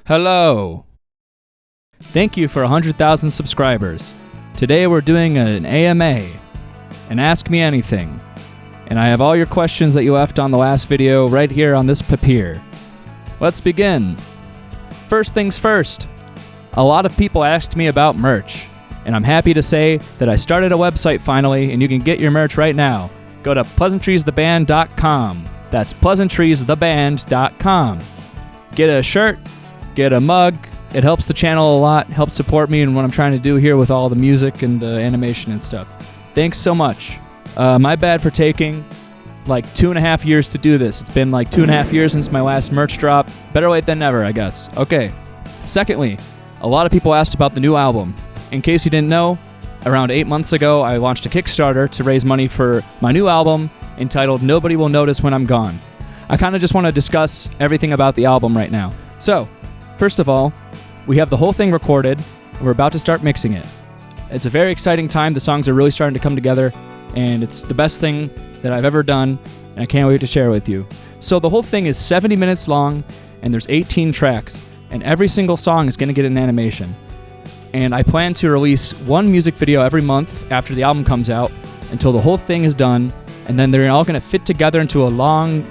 Hello. Thank you for 100,000 subscribers. Today we're doing an AMA, an Ask Me Anything. And I have all your questions that you left on the last video right here on this papier. Let's begin. First things first. A lot of people asked me about merch, and I'm happy to say that I started a website finally, and you can get your merch right now. Go to pleasantriestheband.com. That's pleasantriestheband.com. Get a shirt, get a mug. It helps the channel a lot, helps support me in what I'm trying to do here with all the music and the animation and stuff. Thanks so much. My bad for taking like 2.5 years to do this. It's been like 2.5 years since my last merch drop. Better late than never, I guess. Okay. Secondly, a lot of people asked about the new album. In case you didn't know, around 8 months ago, I launched a Kickstarter to raise money for my new album entitled Nobody Will Notice When I'm Gone. I kind of just want to discuss everything about the album right now. So, first of all, we have the whole thing recorded. We're about to start mixing it. It's a very exciting time. The songs are really starting to come together, and it's the best thing that I've ever done, and I can't wait to share with you. So the whole thing is 70 minutes long, and there's 18 tracks, and every single song is going to get an animation. And I plan to release one music video every month after the album comes out until the whole thing is done, and then they're all going to fit together into a long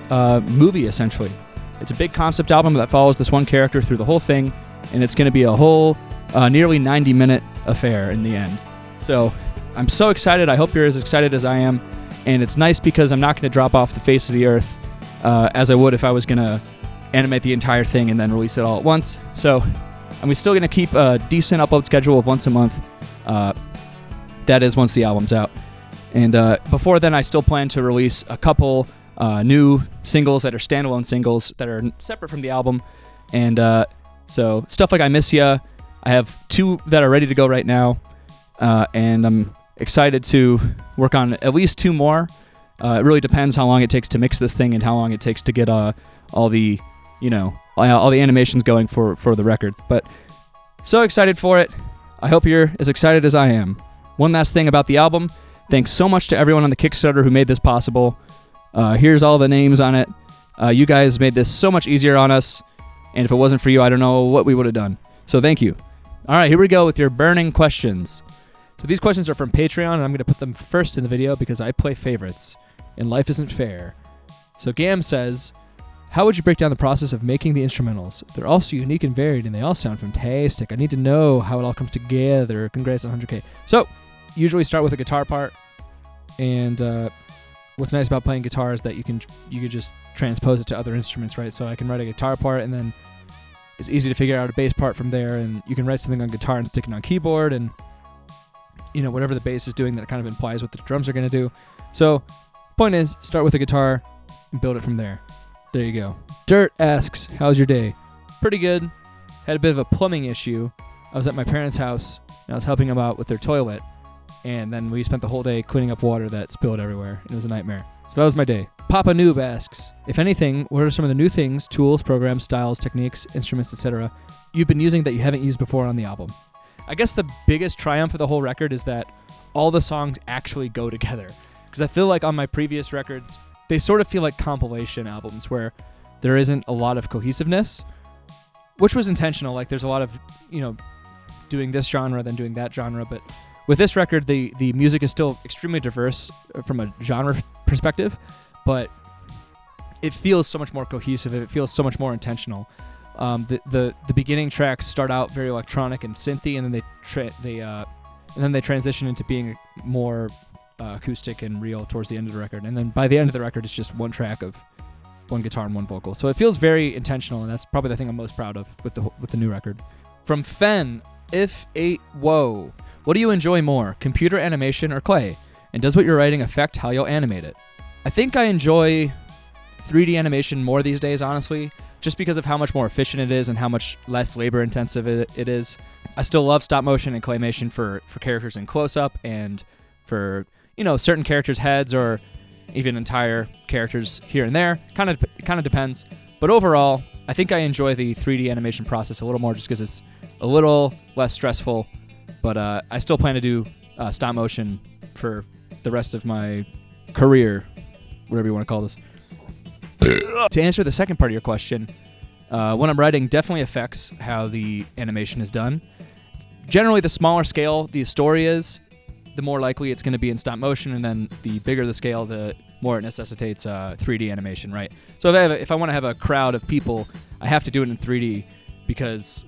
movie, essentially. It's a big concept album that follows this one character through the whole thing, and it's going to be a whole nearly 90-minute affair in the end. So I'm so excited. I hope you're as excited as I am, and it's nice because I'm not going to drop off the face of the earth as I would if I was going to animate the entire thing and then release it all at once. So I'm still going to keep a decent upload schedule of once a month. That is once the album's out. And before then, I still plan to release a couple new singles that are standalone singles that are separate from the album. And so stuff like I Miss Ya, I have 2 that are ready to go right now. And I'm excited to work on at least 2 more. It really depends how long it takes to mix this thing and how long it takes to get all the animations going for the record. But so excited for it. I hope you're as excited as I am. One last thing about the album. Thanks so much to everyone on the Kickstarter who made this possible. Here's all the names on it. You guys made this so much easier on us. And if it wasn't for you, I don't know what we would have done. So thank you. All right, here we go with your burning questions. So these questions are from Patreon, and I'm going to put them first in the video because I play favorites, and life isn't fair. So Gam says, how would you break down the process of making the instrumentals? They're all so unique and varied, and they all sound fantastic. I need to know how it all comes together. Congrats on 100K. So usually start with a guitar part, and what's nice about playing guitar is that you can just transpose it to other instruments, right? So I can write a guitar part, and then it's easy to figure out a bass part from there, and you can write something on guitar and stick it on keyboard, and whatever the bass is doing, that kind of implies what the drums are going to do. So point is, start with a guitar and build it from there. There you go. Dirt asks, how's your day? Pretty good. Had a bit of a plumbing issue. I was at my parents' house, and I was helping them out with their toilet, and then we spent the whole day cleaning up water that spilled everywhere. It was a nightmare. So that was my day. Papa Noob asks, if anything, what are some of the new things, tools, programs, styles, techniques, instruments, etc. you've been using that you haven't used before on the album? I guess the biggest triumph of the whole record is that all the songs actually go together. Because I feel like on my previous records, they sort of feel like compilation albums where there isn't a lot of cohesiveness, which was intentional. Like there's a lot of, doing this genre than doing that genre. But with this record, the music is still extremely diverse from a genre perspective, but it feels so much more cohesive. It feels so much more intentional. The beginning tracks start out very electronic and synthy, and then they transition into being more acoustic and real towards the end of the record. And then by the end of the record, it's just one track of one guitar and one vocal. So it feels very intentional, and that's probably the thing I'm most proud of with the new record. From Fen, if 8 whoa, what do you enjoy more, computer animation or clay? And does what you're writing affect how you'll animate it? I think I enjoy 3D animation more these days, honestly, just because of how much more efficient it is and how much less labor intensive it is. I still love stop motion and claymation for characters in close-up and for, certain characters' heads or even entire characters here and there. Kind of depends. But overall, I think I enjoy the 3D animation process a little more just because it's a little less stressful. But I still plan to do stop motion for the rest of my career, whatever you want to call this. To answer the second part of your question, When I'm writing, definitely affects how the animation is done. Generally, the smaller scale the story is, the more likely it's going to be in stop motion, and then the bigger the scale, the more it necessitates 3D animation, right? So if I want to have a crowd of people, I have to do it in 3D because,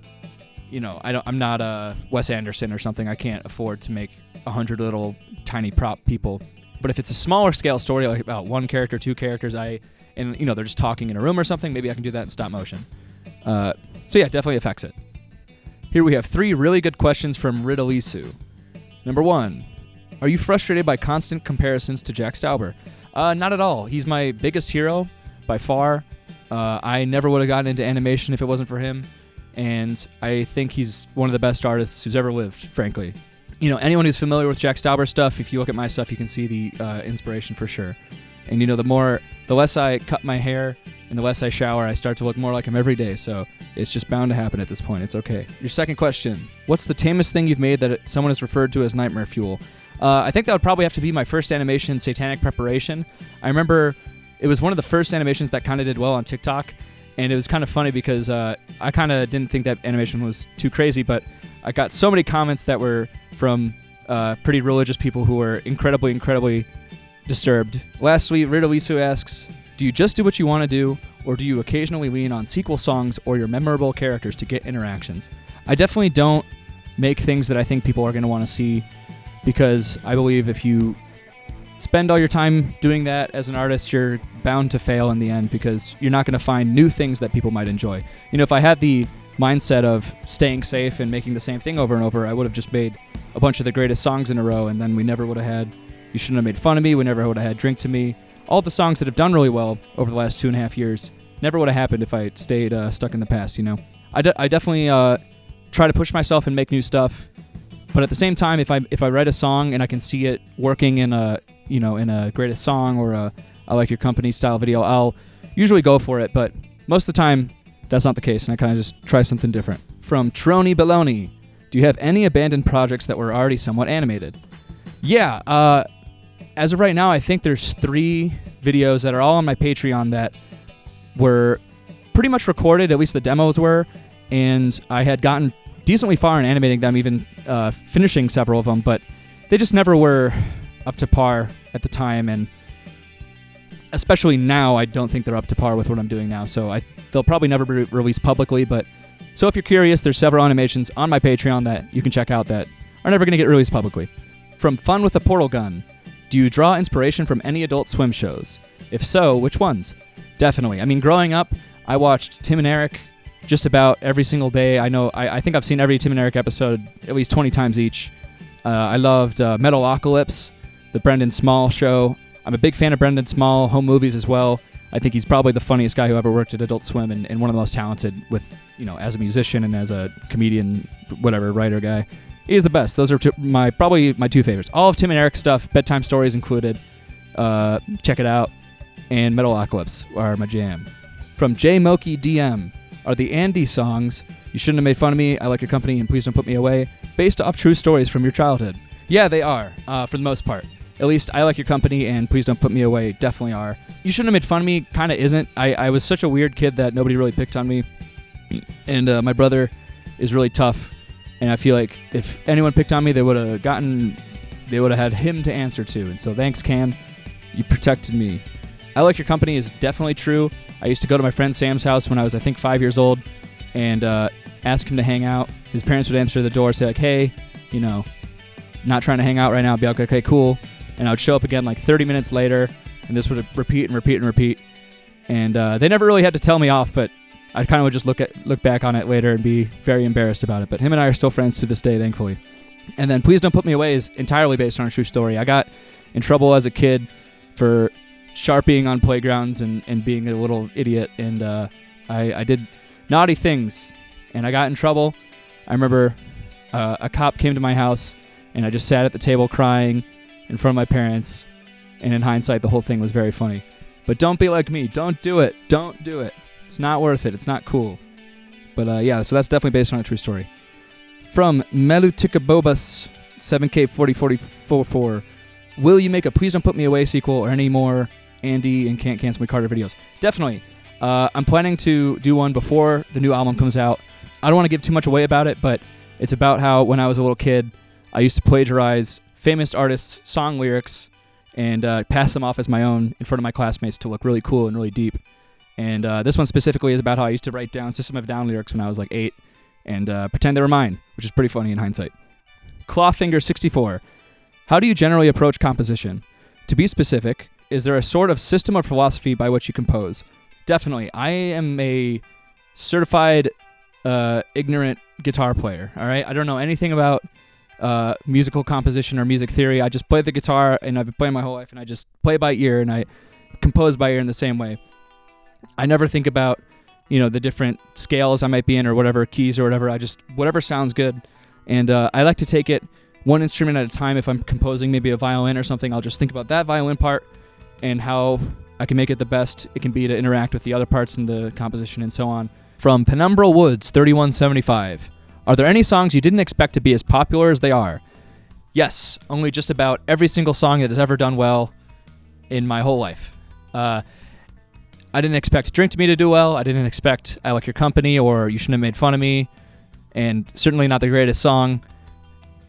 I'm not Wes Anderson or something. I can't afford to make 100 little tiny prop people. But if it's a smaller scale story, like about one character, two characters, they're just talking in a room or something, maybe I can do that in stop motion. So yeah, definitely affects it. Here we have 3 really good questions from Riddleisu. Number 1, are you frustrated by constant comparisons to Jack Stauber? Not at all. He's my biggest hero by far. I never would have gotten into animation if it wasn't for him, and I think he's one of the best artists who's ever lived, frankly. Anyone who's familiar with Jack Stauber stuff, if you look at my stuff, you can see the inspiration for sure. And the less I cut my hair and the less I shower, I start to look more like him every day. So it's just bound to happen at this point. It's okay. Your second question: what's the tamest thing you've made that someone has referred to as nightmare fuel? I think that would probably have to be my first animation, Satanic Preparation. I remember it was one of the first animations that kind of did well on TikTok, and it was kind of funny because I kind of didn't think that animation was too crazy, but I got so many comments that were from pretty religious people who were incredibly, incredibly disturbed. Lastly, Riddleisu asks, do you just do what you want to do, or do you occasionally lean on sequel songs or your memorable characters to get interactions? I definitely don't make things that I think people are going to want to see, because I believe if you spend all your time doing that as an artist, you're bound to fail in the end, because you're not going to find new things that people might enjoy. If I had the mindset of staying safe and making the same thing over and over, I would have just made a bunch of the greatest songs in a row, and then we never would have had You Shouldn't Have Made Fun of Me, we never would have had Drink to Me. All the songs that have done really well over the last 2.5 years never would have happened if I stayed stuck in the past, I definitely try to push myself and make new stuff, but at the same time, if I write a song and I can see it working in a greatest song or a I Like Your Company style video, I'll usually go for it, but most of the time that's not the case, and I kind of just try something different. From Trony Baloney, do you have any abandoned projects that were already somewhat animated? Yeah, as of right now, I think there's 3 videos that are all on my Patreon that were pretty much recorded, at least the demos were, and I had gotten decently far in animating them, even finishing several of them, but they just never were up to par at the time, and especially now, I don't think they're up to par with what I'm doing now, so they'll probably never be released publicly, but so if you're curious, there's several animations on my Patreon that you can check out that are never going to get released publicly. From Fun with a Portal Gun, do you draw inspiration from any Adult Swim shows? If so, which ones? Definitely. I mean, growing up, I watched Tim and Eric just about every single day. I think I've seen every Tim and Eric episode at least 20 times each. I loved Metalocalypse, the Brendan Small show. I'm a big fan of Brendan Small, home movies as well. I think he's probably the funniest guy who ever worked at Adult Swim, and one of the most talented with, as a musician and as a comedian, whatever, writer guy. He is the best. Those are probably my 2 favorites. All of Tim and Eric's stuff, bedtime stories included. Check it out. And Metalocalypse are my jam. From J Moki DM, are the Andy songs You Shouldn't Have Made Fun of Me, I Like Your Company, and Please Don't Put Me Away based off true stories from your childhood? Yeah, they are, for the most part. At least I Like Your Company and Please Don't Put Me Away definitely are. You Shouldn't Have Made Fun of Me kind of isn't. I was such a weird kid that nobody really picked on me, and my brother is really tough, and I feel like if anyone picked on me, they would have had him to answer to, and so thanks, Cam. You protected me. I Like Your Company is definitely true. I used to go to my friend Sam's house when I was, I think, 5 years old, and ask him to hang out. His parents would answer the door, say like, hey, not trying to hang out right now. I'd be like, okay, cool. And I would show up again like 30 minutes later, and this would repeat and repeat and repeat. And they never really had to tell me off, but I kind of would just look back on it later and be very embarrassed about it. But him and I are still friends to this day, thankfully. And then Please Don't Put Me Away is entirely based on a true story. I got in trouble as a kid for Sharpieing on playgrounds and being a little idiot, and I did naughty things, and I got in trouble. I remember a cop came to my house, and I just sat at the table crying in front of my parents, and in hindsight, the whole thing was very funny. But don't be like me. Don't do it. Don't do it. It's not worth it. It's not cool. But yeah, so that's definitely based on a true story. From Melutikabobus 7K4044, will you make a Please Don't Put Me Away sequel or any more Andy and Can't Cancel Me Carter videos? Definitely. I'm planning to do one before the new album comes out. I don't want to give too much away about it, but it's about how when I was a little kid, I used to plagiarize famous artists' song lyrics and pass them off as my own in front of my classmates to look really cool and really deep. And this one specifically is about how I used to write down System of a Down lyrics when I was like 8 and pretend they were mine, which is pretty funny in hindsight. Clawfinger64. How do you generally approach composition? To be specific, is there a sort of system or philosophy by which you compose? Definitely. I am a certified ignorant guitar player, all right? I don't know anything about musical composition or music theory. I just play the guitar, and I've been playing my whole life, and I just play by ear, and I compose by ear in the same way. I never think about, the different scales I might be in or whatever, keys or whatever. Whatever sounds good. And I like to take it one instrument at a time. If I'm composing maybe a violin or something, I'll just think about that violin part and how I can make it the best it can be to interact with the other parts in the composition and so on. From Penumbral Woods 3175. Are there any songs you didn't expect to be as popular as they are? Yes, only just about every single song that has ever done well in my whole life. I didn't expect Drink to Me to do well. I didn't expect I Like Your Company or You Shouldn't Have Made Fun of Me. And certainly not the greatest song.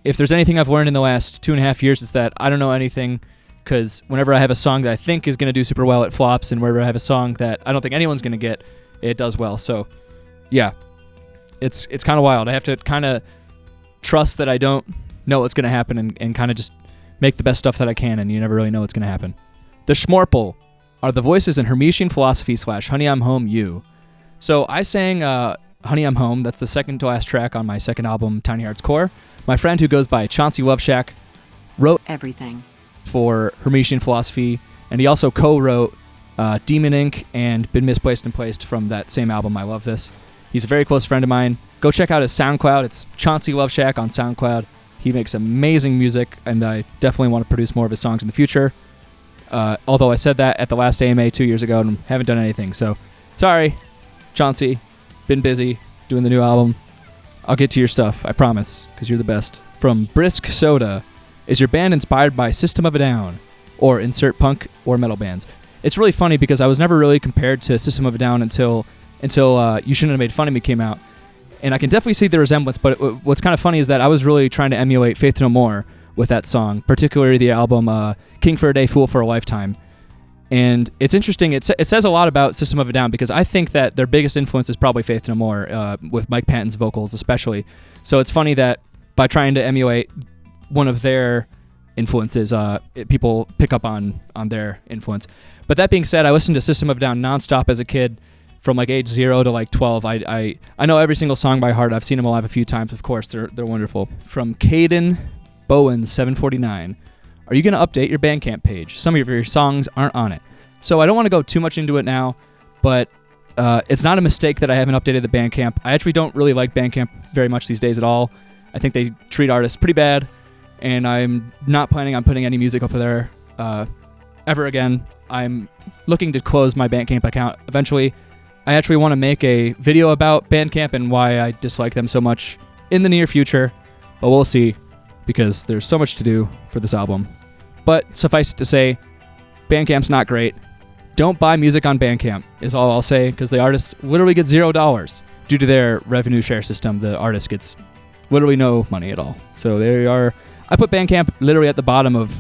If there's anything I've learned in the last 2.5 years, it's that I don't know anything, because whenever I have a song that I think is going to do super well, it flops, and whenever I have a song that I don't think anyone's going to get, it does well. So, yeah, it's kind of wild. I have to kind of trust that I don't know what's going to happen and kind of just make the best stuff that I can, and you never really know what's going to happen. The Schmorple. Are the voices in Hermetian Philosophy / Honey I'm Home you? So I sang Honey I'm Home. That's the second to last track on my second album, Tiny Hearts Core. My friend who goes by Chauncey Loveshack wrote everything for Hermetian Philosophy, and he also co-wrote Demon Inc. and Been Misplaced and Placed from that same album. I love this. He's a very close friend of mine. Go check out his SoundCloud. It's Chauncey Loveshack on SoundCloud. He makes amazing music, and I definitely want to produce more of his songs in the future. Although I said that at the last AMA 2 years ago and haven't done anything. So, sorry, Chauncey. Been busy doing the new album. I'll get to your stuff, I promise, because you're the best. From Brisk Soda. Is your band inspired by System of a Down? Or insert punk or metal bands? It's really funny because I was never really compared to System of a Down until You Shouldn't Have Made Fun of Me came out. And I can definitely see the resemblance, but what's kind of funny is that I was really trying to emulate Faith No More with that song, particularly the album King for a Day, Fool for a Lifetime. And it's interesting, it says a lot about System of a Down, because I think that their biggest influence is probably Faith No More, with Mike Patton's vocals especially. So it's funny that by trying to emulate one of their influences, people pick up on their influence. But that being said, I listened to System of a Down nonstop as a kid, from like age 0 to like 12. I know every single song by heart. I've seen them live a few times, of course. They're wonderful. From Caden Bowen 749. Are you going to update your Bandcamp page? Some of your songs aren't on it. So I don't want to go too much into it now, but it's not a mistake that I haven't updated the Bandcamp. I actually don't really like Bandcamp very much these days at all. I think they treat artists pretty bad, and I'm not planning on putting any music up there ever again. I'm looking to close my Bandcamp account eventually. I actually want to make a video about Bandcamp and why I dislike them so much in the near future, but we'll see, because there's so much to do for this album. But suffice it to say, Bandcamp's not great. Don't buy music on Bandcamp is all I'll say, because the artists literally get $0 due to their revenue share system. The artist gets literally no money at all. So there you are. I put Bandcamp literally at the bottom of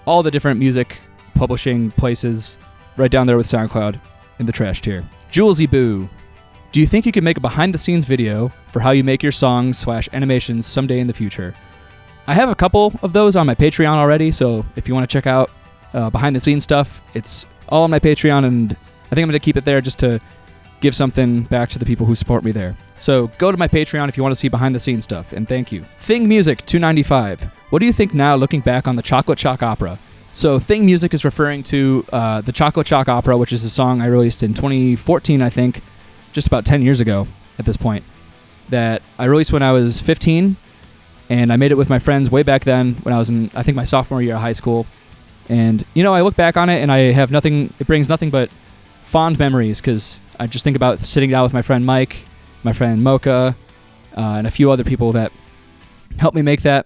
all the different music publishing places, right down there with SoundCloud in the trash tier. Julesy Boo. Do you think you could make a behind-the-scenes video for how you make your songs / animations someday in the future? I have a couple of those on my Patreon already, so if you want to check out behind-the-scenes stuff, it's all on my Patreon, and I think I'm going to keep it there just to give something back to the people who support me there. So go to my Patreon if you want to see behind-the-scenes stuff, and thank you. Thing Music 295. What do you think now looking back on the Chocolate Chalk Opera? So Thing Music is referring to the Chocolate Chalk Opera, which is a song I released in 2014, I think, just about 10 years ago at this point, that I released when I was 15, and I made it with my friends way back then when I was in, I think, my sophomore year of high school. And, I look back on it, and I have nothing, it brings nothing but fond memories, because I just think about sitting down with my friend Mike, my friend Mocha, and a few other people that helped me make that.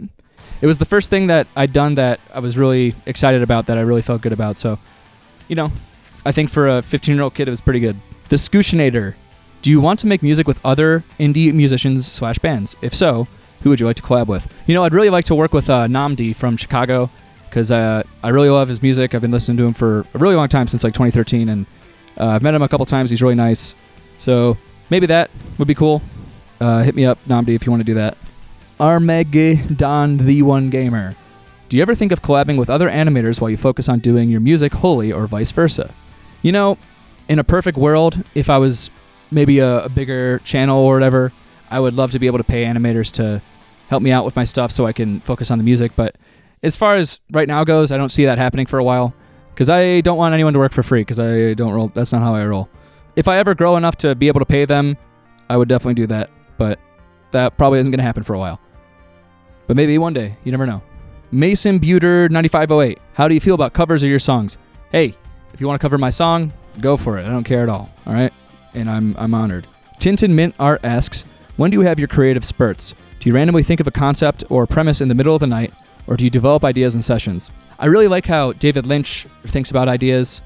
It was the first thing that I'd done that I was really excited about, that I really felt good about. So, I think for a 15-year-old kid, it was pretty good. The Scooshinator. Do you want to make music with other indie musicians/bands? If so, who would you like to collab with? I'd really like to work with Namdi from Chicago, because I really love his music. I've been listening to him for a really long time, since like 2013, and I've met him a couple times. He's really nice. So maybe that would be cool. Hit me up, Namdi, if you want to do that. Armageddon the One Gamer. Do you ever think of collabing with other animators while you focus on doing your music wholly, or vice versa? In a perfect world, if I was maybe a bigger channel or whatever, I would love to be able to pay animators to help me out with my stuff so I can focus on the music. But as far as right now goes, I don't see that happening for a while, because I don't want anyone to work for free, because I don't roll. That's not how I roll. If I ever grow enough to be able to pay them, I would definitely do that. But that probably isn't going to happen for a while. But maybe one day. You never know. Mason Buter 9508. How do you feel about covers of your songs? Hey, if you want to cover my song, go for it. I don't care at all. All right? And I'm honored. Tintin Mint Art asks, when do you have your creative spurts? Do you randomly think of a concept or premise in the middle of the night, or do you develop ideas in sessions? I really like how David Lynch thinks about ideas.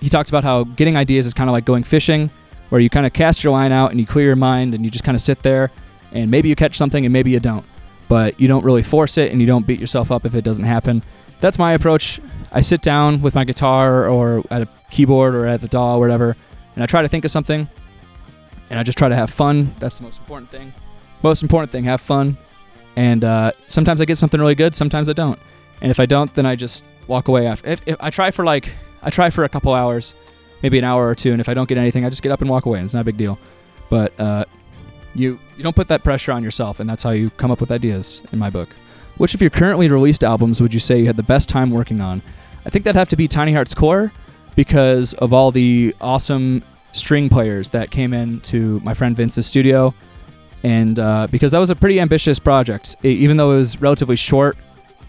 He talked about how getting ideas is kind of like going fishing, where you kind of cast your line out and you clear your mind and you just kind of sit there, and maybe you catch something and maybe you don't. But you don't really force it, and you don't beat yourself up if it doesn't happen. That's my approach. I sit down with my guitar or at a keyboard or at the DAW or whatever, and I try to think of something, and I just try to have fun. That's the most important thing. Most important thing, have fun. And sometimes I get something really good, sometimes I don't. And if I don't, then I just walk away after. If I try for a couple hours, maybe an hour or two, and if I don't get anything, I just get up and walk away, and it's not a big deal. But you don't put that pressure on yourself, and that's how you come up with ideas, in my book. Which of your currently released albums would you say you had the best time working on? I think that'd have to be Tiny Heart's Core, because of all the awesome string players that came into my friend Vince's studio, and because that was a pretty ambitious project, even though it was relatively short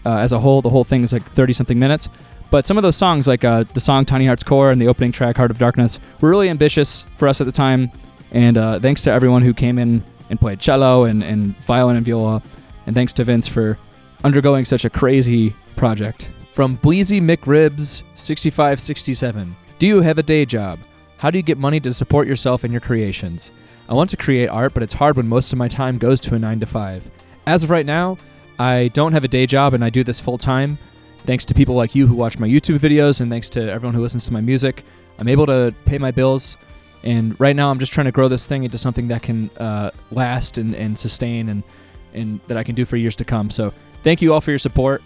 as a whole. The whole thing is like 30-something minutes. But some of those songs, like the song Tiny Heart's Core and the opening track Heart of Darkness, were really ambitious for us at the time. And thanks to everyone who came in and played cello and violin and viola. And thanks to Vince for undergoing such a crazy project. From Bleezy McRibs 6567. Do you have a day job? How do you get money to support yourself and your creations? I want to create art, but it's hard when most of my time goes to a 9-to-5. As of right now, I don't have a day job, and I do this full time. Thanks to people like you who watch my YouTube videos, and thanks to everyone who listens to my music, I'm able to pay my bills. And right now I'm just trying to grow this thing into something that can last and sustain and that I can do for years to come. So thank you all for your support.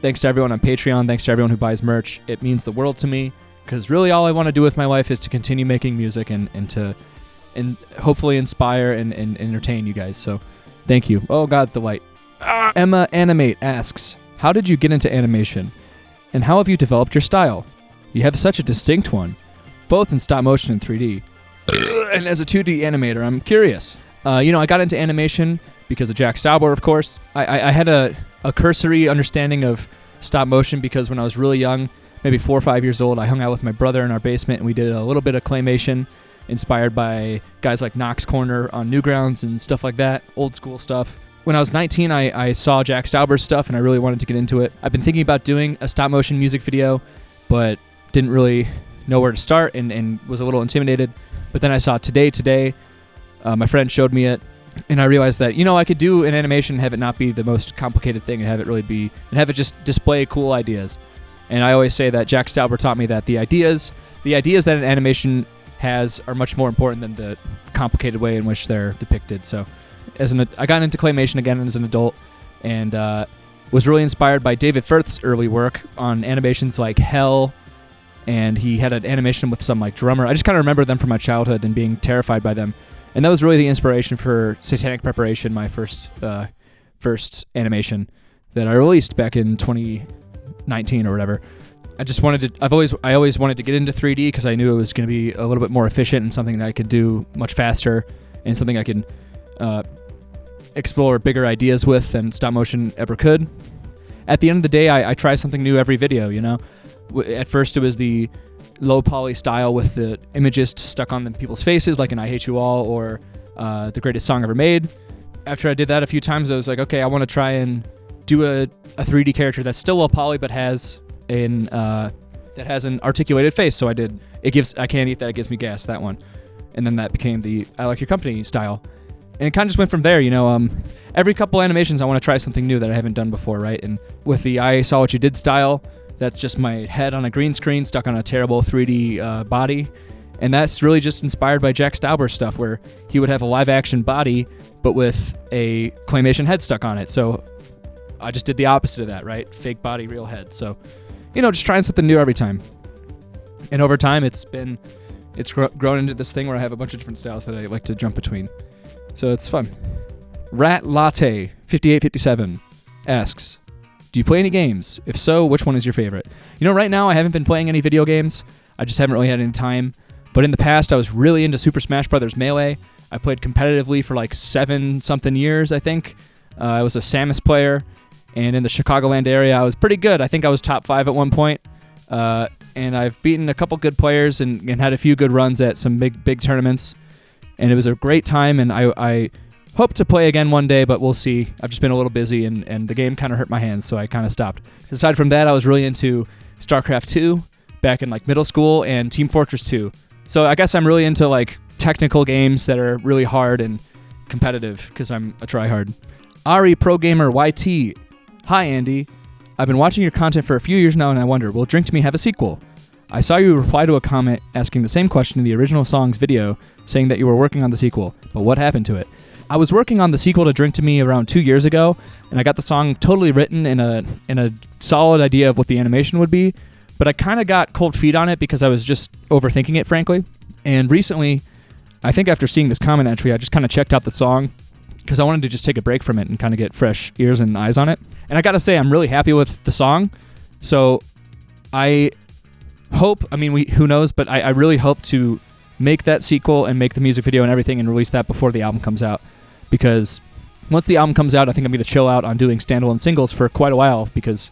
Thanks to everyone on Patreon. Thanks to everyone who buys merch. It means the world to me, because really all I want to do with my life is to continue making music and hopefully inspire and entertain you guys. So thank you. Oh God, the light. Emma Animate asks, how did you get into animation? And how have you developed your style? You have such a distinct one, both in stop motion and 3D. And as a 2D animator, I'm curious. I got into animation because of Jack Stauber, of course. I had a cursory understanding of stop motion because when I was really young, maybe 4 or 5 years old, I hung out with my brother in our basement and we did a little bit of claymation inspired by guys like Knox Corner on Newgrounds and stuff like that, old school stuff. When I was 19, I saw Jack Stauber's stuff and I really wanted to get into it. I've been thinking about doing a stop motion music video, but didn't really know where to start and was a little intimidated. But then I saw Today. My friend showed me it, and I realized that, I could do an animation and have it not be the most complicated thing and have it just display cool ideas. And I always say that Jack Stauber taught me that the ideas that an animation has are much more important than the complicated way in which they're depicted. So I got into claymation again as an adult, and was really inspired by David Firth's early work on animations like Hell, and he had an animation with some like drummer. I just kind of remember them from my childhood and being terrified by them. And that was really the inspiration for Satanic Preparation, my first animation that I released back in 2019 or whatever. I always wanted to get into 3D because I knew it was going to be a little bit more efficient and something that I could do much faster and something I could explore bigger ideas with than stop motion ever could. At the end of the day, I try something new every video, At first it was the low poly style with the images stuck on people's faces, like in I Hate You All or The Greatest Song Ever Made. After I did that a few times, I was like, okay, I want to try and do a 3D character that's still low poly but has an articulated face. So I did. I Can't Eat That, It Gives Me Gas, that one. and then that became the I Like Your Company style. And it kind of just went from there, every couple animations I want to try something new that I haven't done before, right? And with the I Saw What You Did style, that's just my head on a green screen stuck on a terrible 3D body. And that's really just inspired by Jack Stauber's stuff, where he would have a live-action body, but with a claymation head stuck on it. So I just did the opposite of that, right? Fake body, real head. So, just trying something new every time. And over time, it's grown into this thing where I have a bunch of different styles that I like to jump between. So it's fun. Rat Latte 5857 asks, do you play any games? If so, which one is your favorite? Right now I haven't been playing any video games. I just haven't really had any time. But in the past, I was really into Super Smash Bros. Melee. I played competitively for like 7-something years, I think. I was a Samus player, and in the Chicagoland area, I was pretty good. I think I was top 5 at one point. And I've beaten a couple good players and had a few good runs at some big tournaments. And it was a great time, and I hope to play again one day, but we'll see. I've just been a little busy, and the game kind of hurt my hands, so I kind of stopped. Aside from that, I was really into StarCraft 2 back in like middle school and Team Fortress 2. So I guess I'm really into like technical games that are really hard and competitive because I'm a tryhard. Ari Pro Gamer YT. Hi, Andy. I've been watching your content for a few years now, and I wonder, will Drink to Me have a sequel? I saw you reply to a comment asking the same question in the original song's video, saying that you were working on the sequel, but what happened to it? I was working on the sequel to Drink to Me around 2 years ago, and I got the song totally written in a solid idea of what the animation would be, but I kind of got cold feet on it because I was just overthinking it, frankly. And recently, I think after seeing this comment entry, I just kind of checked out the song because I wanted to just take a break from it and kind of get fresh ears and eyes on it. And I got to say, I'm really happy with the song. So I hope, who knows, but I really hope to make that sequel and make the music video and everything and release that before the album comes out. Because once the album comes out, I think I'm going to chill out on doing standalone singles for quite a while. Because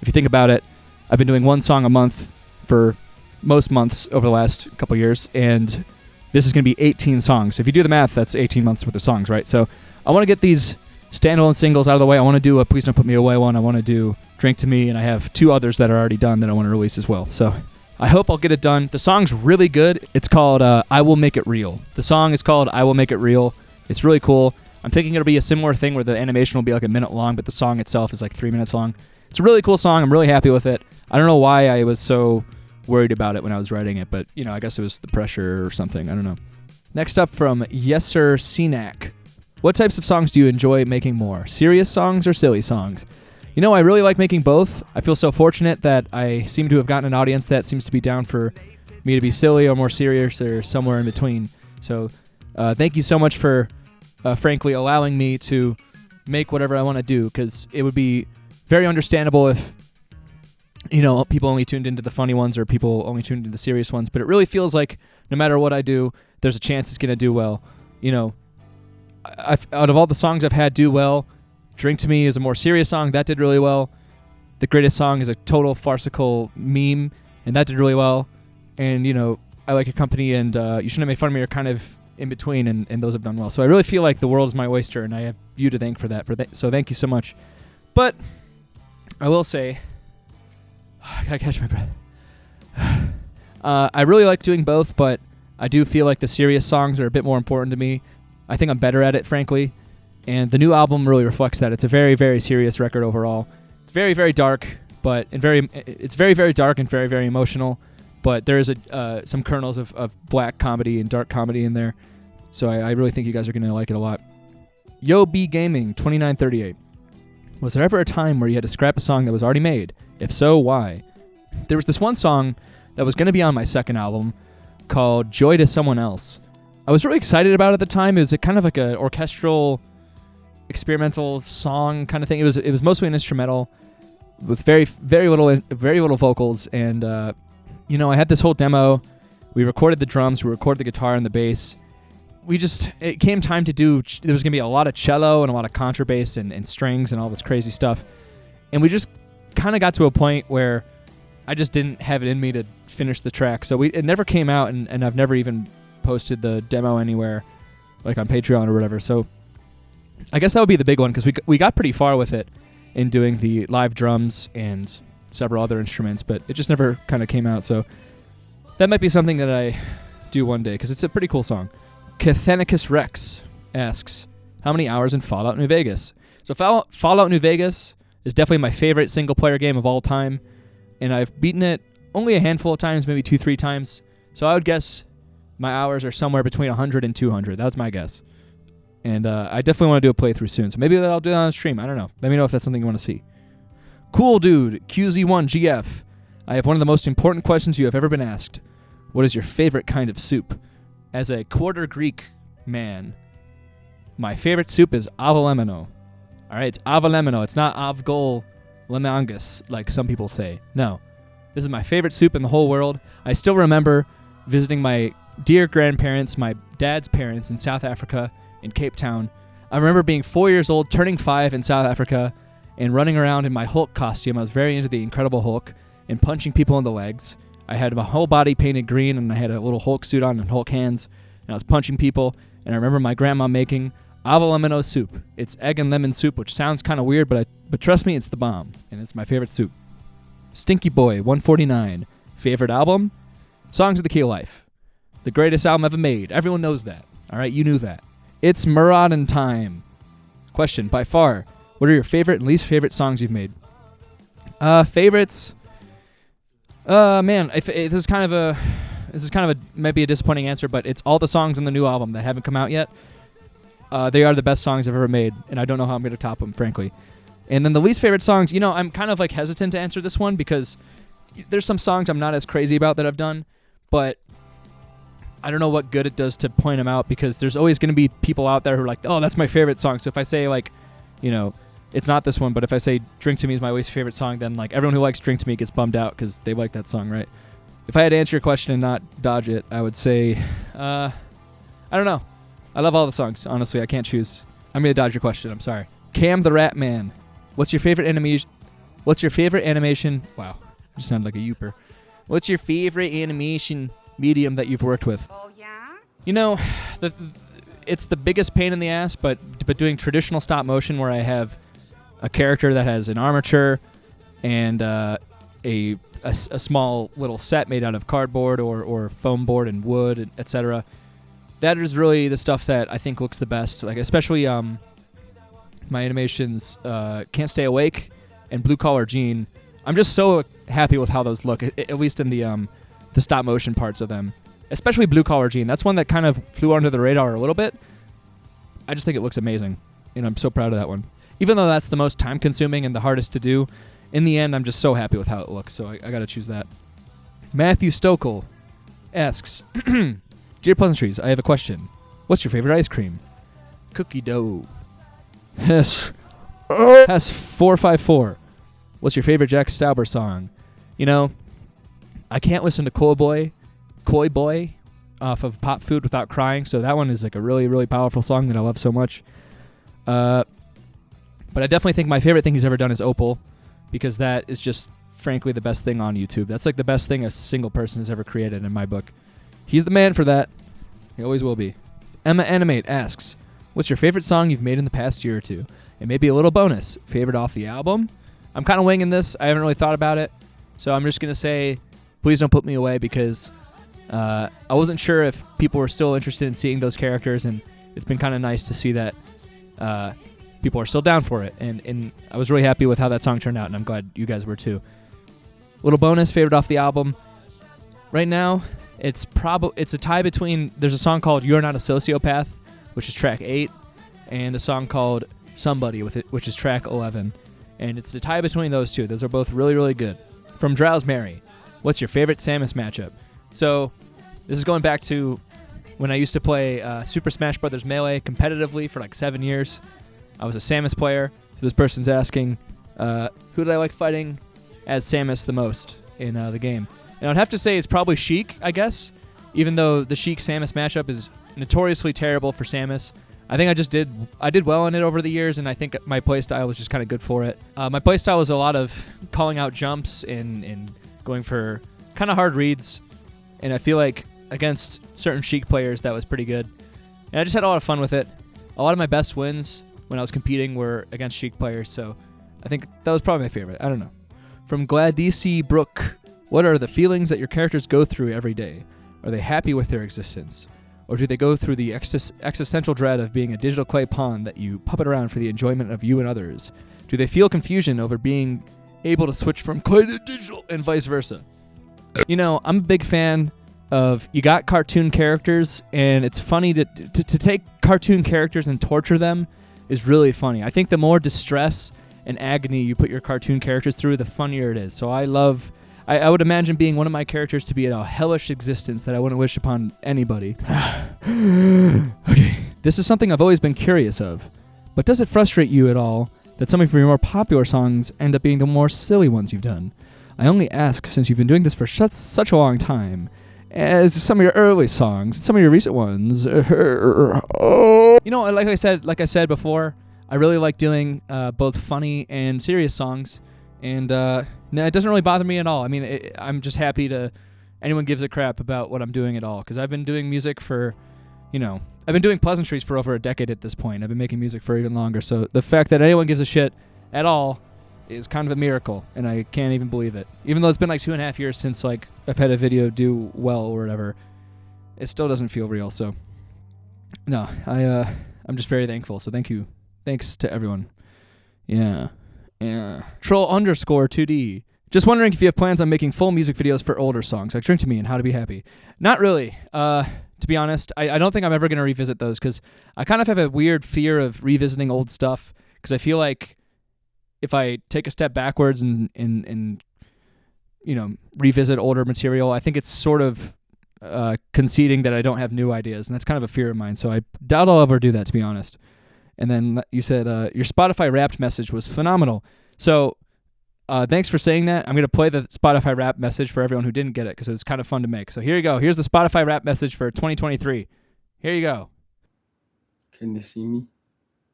if you think about it, I've been doing one song a month for most months over the last couple years, and this is going to be 18 songs. So if you do the math, that's 18 months worth of songs, right? So I want to get these standalone singles out of the way. I want to do a Please Don't Put Me Away one. I want to do Drink to Me, and I have 2 others that are already done that I want to release as well. So I hope I'll get it done. The song's really good. It's called I Will Make It Real. The song is called I Will Make It Real. It's really cool. I'm thinking it'll be a similar thing where the animation will be like a minute long, but the song itself is like 3 minutes long. It's a really cool song. I'm really happy with it. I don't know why I was so worried about it when I was writing it, but, I guess it was the pressure or something. I don't know. Next up from Yes Sir Cenac. What types of songs do you enjoy making more? Serious songs or silly songs? I really like making both. I feel so fortunate that I seem to have gotten an audience that seems to be down for me to be silly or more serious or somewhere in between. So thank you so much for, frankly, allowing me to make whatever I want to do, because it would be very understandable if, people only tuned into the funny ones or people only tuned into the serious ones. But it really feels like no matter what I do, there's a chance it's going to do well. Out of all the songs I've had do well, Drink to Me is a more serious song. That did really well. The Greatest Song is a total farcical meme, and that did really well. And, I Like Your Company and You Shouldn't Have Made Fun of Me are kind of in between, and those have done well. So I really feel like the world is my oyster, and I have you to thank for that. So thank you so much. But I will say, I gotta catch my breath. I really like doing both, but I do feel like the serious songs are a bit more important to me. I think I'm better at it, frankly. And the new album really reflects that. It's a very, very serious record overall. It's very, very dark, it's very, very dark and very, very emotional. But there is some kernels of black comedy and dark comedy in there. So I really think you guys are going to like it a lot. Yo B Gaming 2938. Was there ever a time where you had to scrap a song that was already made? If so, why? There was this one song that was going to be on my second album called Joy to Someone Else. I was really excited about it at the time. It was kind of like an orchestral, experimental song kind of thing. It was mostly an instrumental with very, very little vocals. And, I had this whole demo. We recorded the drums. We recorded the guitar and the bass. It came time to do, there was going to be a lot of cello and a lot of contrabass and strings and all this crazy stuff. And we just kind of got to a point where I just didn't have it in me to finish the track. So it never came out, and I've never even posted the demo anywhere, like on Patreon or whatever. So I guess that would be the big one, because we got pretty far with it in doing the live drums and several other instruments, but it just never kind of came out. So that might be something that I do one day because it's a pretty cool song. Cathenicus Rex asks, how many hours in Fallout New Vegas? So Fallout New Vegas is definitely my favorite single-player game of all time, and I've beaten it only a handful of times, maybe 2-3 times. So I would guess my hours are somewhere between 100 and 200. That's my guess. And I definitely want to do a playthrough soon. So maybe I'll do that on stream. I don't know. Let me know if that's something you want to see. Cool Dude, QZ1GF. I have one of the most important questions you have ever been asked. What is your favorite kind of soup? As a quarter Greek man, my favorite soup is avalemino. All right, it's avalemino. It's not avgol lemangus, like some people say. No. This is my favorite soup in the whole world. I still remember visiting my dear grandparents, my dad's parents in South Africa, in Cape Town. I remember being 4 years old, turning 5 in South Africa, and running around in my Hulk costume. I was very into the Incredible Hulk, and punching people in the legs. I had my whole body painted green, and I had a little Hulk suit on and Hulk hands, and I was punching people. And I remember my grandma making avalemino soup. It's egg and lemon soup, which sounds kind of weird, but trust me, it's the bomb, and it's my favorite soup. Stinky Boy 149, favorite album? Songs of the Key of Life. The greatest album ever made. Everyone knows that. All right, you knew that. It's Maraudin' time. Question, by far, what are your favorite and least favorite songs you've made? Favorites? Man, this is kind of a maybe a disappointing answer, but it's all the songs on the new album that haven't come out yet. They are the best songs I've ever made, and I don't know how I'm going to top them, frankly. And then the least favorite songs, I'm kind of like hesitant to answer this one because there's some songs I'm not as crazy about that I've done, but I don't know what good it does to point them out because there's always going to be people out there who are like, oh, that's my favorite song. So if I say it's not this one, but if I say Drink to Me is my least favorite song, then like everyone who likes Drink to Me gets bummed out because they like that song, right? If I had to answer your question and not dodge it, I would say, I don't know. I love all the songs. Honestly, I can't choose. I'm going to dodge your question. I'm sorry. Cam the Rat Man. What's your favorite animation? Wow. I just sounded like a youper. What's your favorite animation medium that you've worked with? Oh, yeah? It's the biggest pain in the ass, but doing traditional stop motion where I have a character that has an armature and a small little set made out of cardboard or foam board and wood, etc. That is really the stuff that I think looks the best. Like especially my animations, Can't Stay Awake and Blue Collar Gene. I'm just so happy with how those look, at least in the stop motion parts of them. Especially Blue Collar Gene. That's one that kind of flew under the radar a little bit. I just think it looks amazing, and I'm so proud of that one. Even though that's the most time-consuming and the hardest to do, in the end, I'm just so happy with how it looks, so I got to choose that. Matthew Stokel asks, Dear Pleasantries, I have a question. What's your favorite ice cream? Cookie dough. Yes. Has 454. What's your favorite Jack Stauber song? I can't listen to Koi Boy off of Pop Food without crying, so that one is like a really, really powerful song that I love so much. But I definitely think my favorite thing he's ever done is Opal, because that is just, frankly, the best thing on YouTube. That's like the best thing a single person has ever created in my book. He's the man for that. He always will be. Emma Animate asks, what's your favorite song you've made in the past year or two? And maybe a little bonus, favorite off the album? I'm kind of winging this. I haven't really thought about it. So I'm just going to say, please don't put me away because I wasn't sure if people were still interested in seeing those characters, and it's been kind of nice to see that people are still down for it. And I was really happy with how that song turned out, and I'm glad you guys were too. Little bonus, favorite off the album. Right now, it's a tie between, there's a song called You're Not a Sociopath, which is track 8, and a song called Somebody, which is track 11. And it's a tie between those two. Those are both really, really good. From Drowse Mary, what's your favorite Samus matchup? So, this is going back to when I used to play Super Smash Bros. Melee competitively for like 7 years. I was a Samus player. So this person's asking, who did I like fighting as Samus the most in the game? And I'd have to say it's probably Sheik, I guess, even though the Sheik-Samus matchup is notoriously terrible for Samus. I think I did well in it over the years, and I think my playstyle was just kind of good for it. My playstyle was a lot of calling out jumps and going for kind of hard reads, and I feel like against certain Sheik players that was pretty good. And I just had a lot of fun with it. A lot of my best wins when I was competing were against Sheik players, so I think that was probably my favorite. I don't know. From Gladisi Brook, what are the feelings that your characters go through every day? Are they happy with their existence? Or do they go through the existential dread of being a digital clay pawn that you puppet around for the enjoyment of you and others? Do they feel confusion over being able to switch from clay to digital and vice versa? You know, I'm a big fan of, you got cartoon characters, and it's funny to take cartoon characters and torture them is really funny. I think the more distress and agony you put your cartoon characters through, the funnier it is. So I would imagine being one of my characters to be in a hellish existence that I wouldn't wish upon anybody. Okay, this is something I've always been curious of, but does it frustrate you at all that some of your more popular songs end up being the more silly ones you've done? I only ask since you've been doing this for such a long time, as some of your early songs, some of your recent ones. You know, like I said before, I really like doing both funny and serious songs, and no, it doesn't really bother me at all. I mean, I'm just happy to anyone gives a crap about what I'm doing at all, because I've been doing music for, I've been doing Pleasantries for over a decade at this point. I've been making music for even longer, so the fact that anyone gives a shit at all is kind of a miracle, and I can't even believe it. Even though it's been like 2.5 years since like I've had a video do well or whatever, it still doesn't feel real. So no, I'm just very thankful. So thanks to everyone. Yeah. Troll_2D. Just wondering if you have plans on making full music videos for older songs like Drink to Me and How to Be Happy. Not really. To be honest, I don't think I'm ever going to revisit those, because I kind of have a weird fear of revisiting old stuff, because I feel like if I take a step backwards and revisit older material, I think it's sort of conceding that I don't have new ideas, and that's kind of a fear of mine. So I doubt I'll ever do that, to be honest. And then you said your Spotify Wrapped message was phenomenal. So thanks for saying that. I'm going to play the Spotify Wrapped message for everyone who didn't get it, because it was kind of fun to make. So here you go. Here's the Spotify Wrapped message for 2023. Here you go. Can they see me?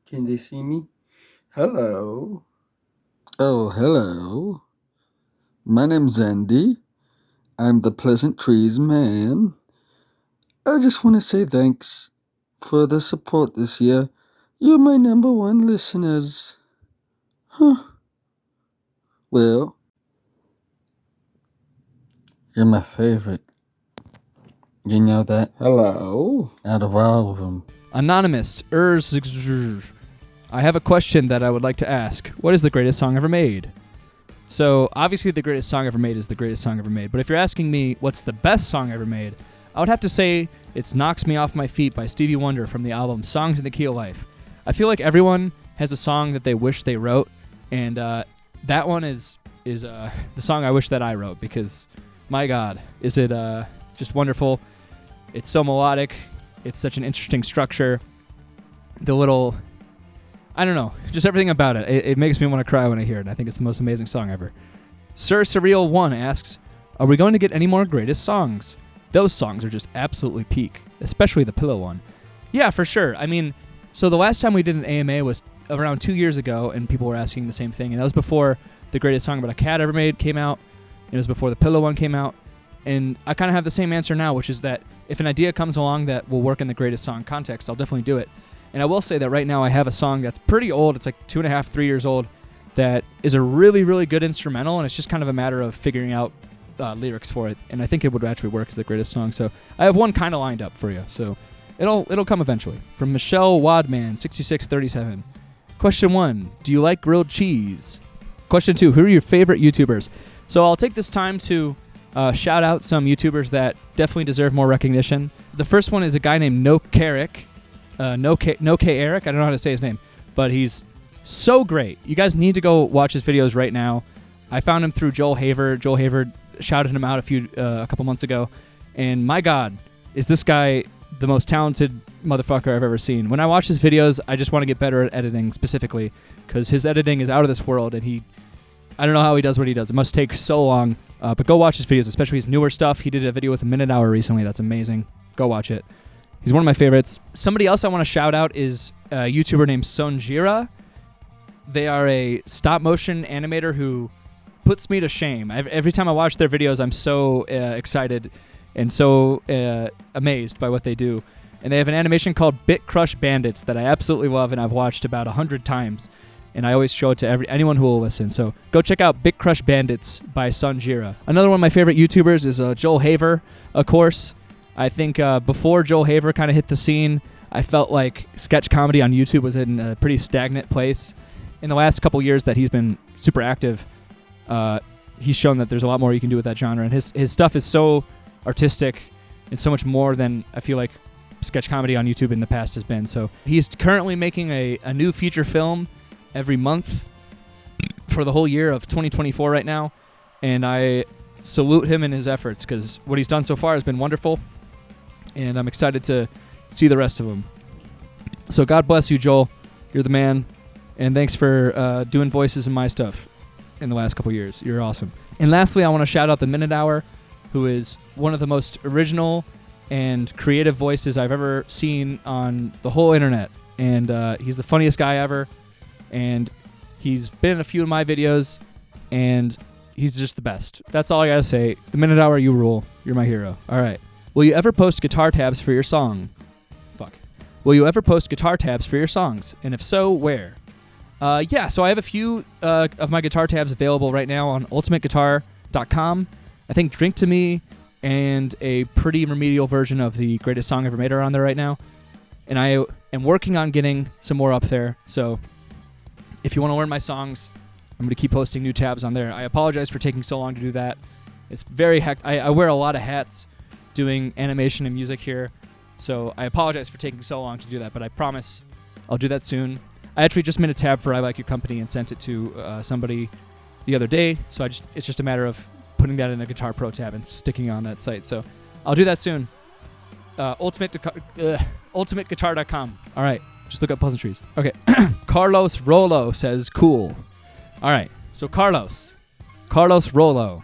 Can they see me? Hello. Oh, hello. My name's Andy. I'm the Pleasantries man. I just want to say thanks for the support this year. You're my number one listeners. Huh. Well, you're my favorite. You know that? Hello. Out of all of them. Anonymous. I have a question that I would like to ask. What is the greatest song ever made? So, obviously the greatest song ever made is the greatest song ever made. But if you're asking me what's the best song ever made, I would have to say it's Knocks Me Off My Feet by Stevie Wonder from the album Songs in the Key of Life. I feel like everyone has a song that they wish they wrote, and that one is the song I wish that I wrote, because, my God, is it just wonderful. It's so melodic. It's such an interesting structure. I don't know, just everything about it. It makes me want to cry when I hear it. I think it's the most amazing song ever. Sir Surreal 1 asks, are we going to get any more greatest songs? Those songs are just absolutely peak, especially the Pillow one. Yeah, for sure. I mean, so the last time we did an AMA was around 2 years ago, and people were asking the same thing, and that was before the greatest song about a cat ever made came out. It was before the Pillow one came out, and I kind of have the same answer now, which is that if an idea comes along that will work in the greatest song context, I'll definitely do it. And I will say that right now I have a song that's pretty old. It's like 2.5, 3 years old, that is a really, really good instrumental, and it's just kind of a matter of figuring out lyrics for it. And I think it would actually work as the greatest song. So I have one kind of lined up for you. So it'll come eventually. From Michelle Wadman, 6637. Question 1, do you like grilled cheese? Question 2, who are your favorite YouTubers? So I'll take this time to shout out some YouTubers that definitely deserve more recognition. The first one is a guy named No Carrick. No K Eric. I don't know how to say his name, but he's so great. You guys need to go watch his videos right now. I found him through Joel Haver. Joel Haver shouted him out a couple months ago, and my God, is this guy the most talented motherfucker I've ever seen. When I watch his videos, I just want to get better at editing specifically, because his editing is out of this world, and I don't know how he does what he does. It must take so long, but go watch his videos, especially his newer stuff. He did a video with a minute hour recently. That's amazing. Go watch it. He's one of my favorites. Somebody else I want to shout out is a YouTuber named Sonjira. They are a stop-motion animator who puts me to shame. Every time I watch their videos, I'm so excited and so amazed by what they do. And they have an animation called Bit Crush Bandits that I absolutely love, and I've watched about 100 times. And I always show it to anyone who will listen. So go check out Bit Crush Bandits by Sonjira. Another one of my favorite YouTubers is Joel Haver, of course. I think before Joel Haver kind of hit the scene, I felt like sketch comedy on YouTube was in a pretty stagnant place. In the last couple years that he's been super active, he's shown that there's a lot more you can do with that genre, and his stuff is so artistic and so much more than I feel like sketch comedy on YouTube in the past has been. So he's currently making a new feature film every month for the whole year of 2024 right now, and I salute him in his efforts because what he's done so far has been wonderful, and I'm excited to see the rest of them. So God bless you, Joel. You're the man, and thanks for doing voices in my stuff in the last couple years. You're awesome. And lastly, I want to shout out the Minute Hour, who is one of the most original and creative voices I've ever seen on the whole internet. And he's the funniest guy ever, and he's been in a few of my videos, and he's just the best. That's all I gotta say. The Minute Hour, you rule. You're my hero. All right. Will you ever post guitar tabs for your song? Will you ever post guitar tabs for your songs? And if so, where? Yeah, so I have a few of my guitar tabs available right now on ultimateguitar.com. I think Drink to Me and a pretty remedial version of the Greatest Song Ever Made are on there right now. And I am working on getting some more up there. So if you want to learn my songs, I'm going to keep posting new tabs on there. I apologize for taking so long to do that. It's very I wear a lot of hats doing animation and music here. So I apologize for taking so long to do that, but I promise I'll do that soon. I actually just made a tab for I Like Your Company and sent it to somebody the other day. So it's just a matter of putting that in a Guitar Pro tab and sticking on that site. So I'll do that soon. Ultimateguitar.com. All right, just look up Pleasantries. Okay. Carlos Rolo says cool. All right, so Carlos Rolo.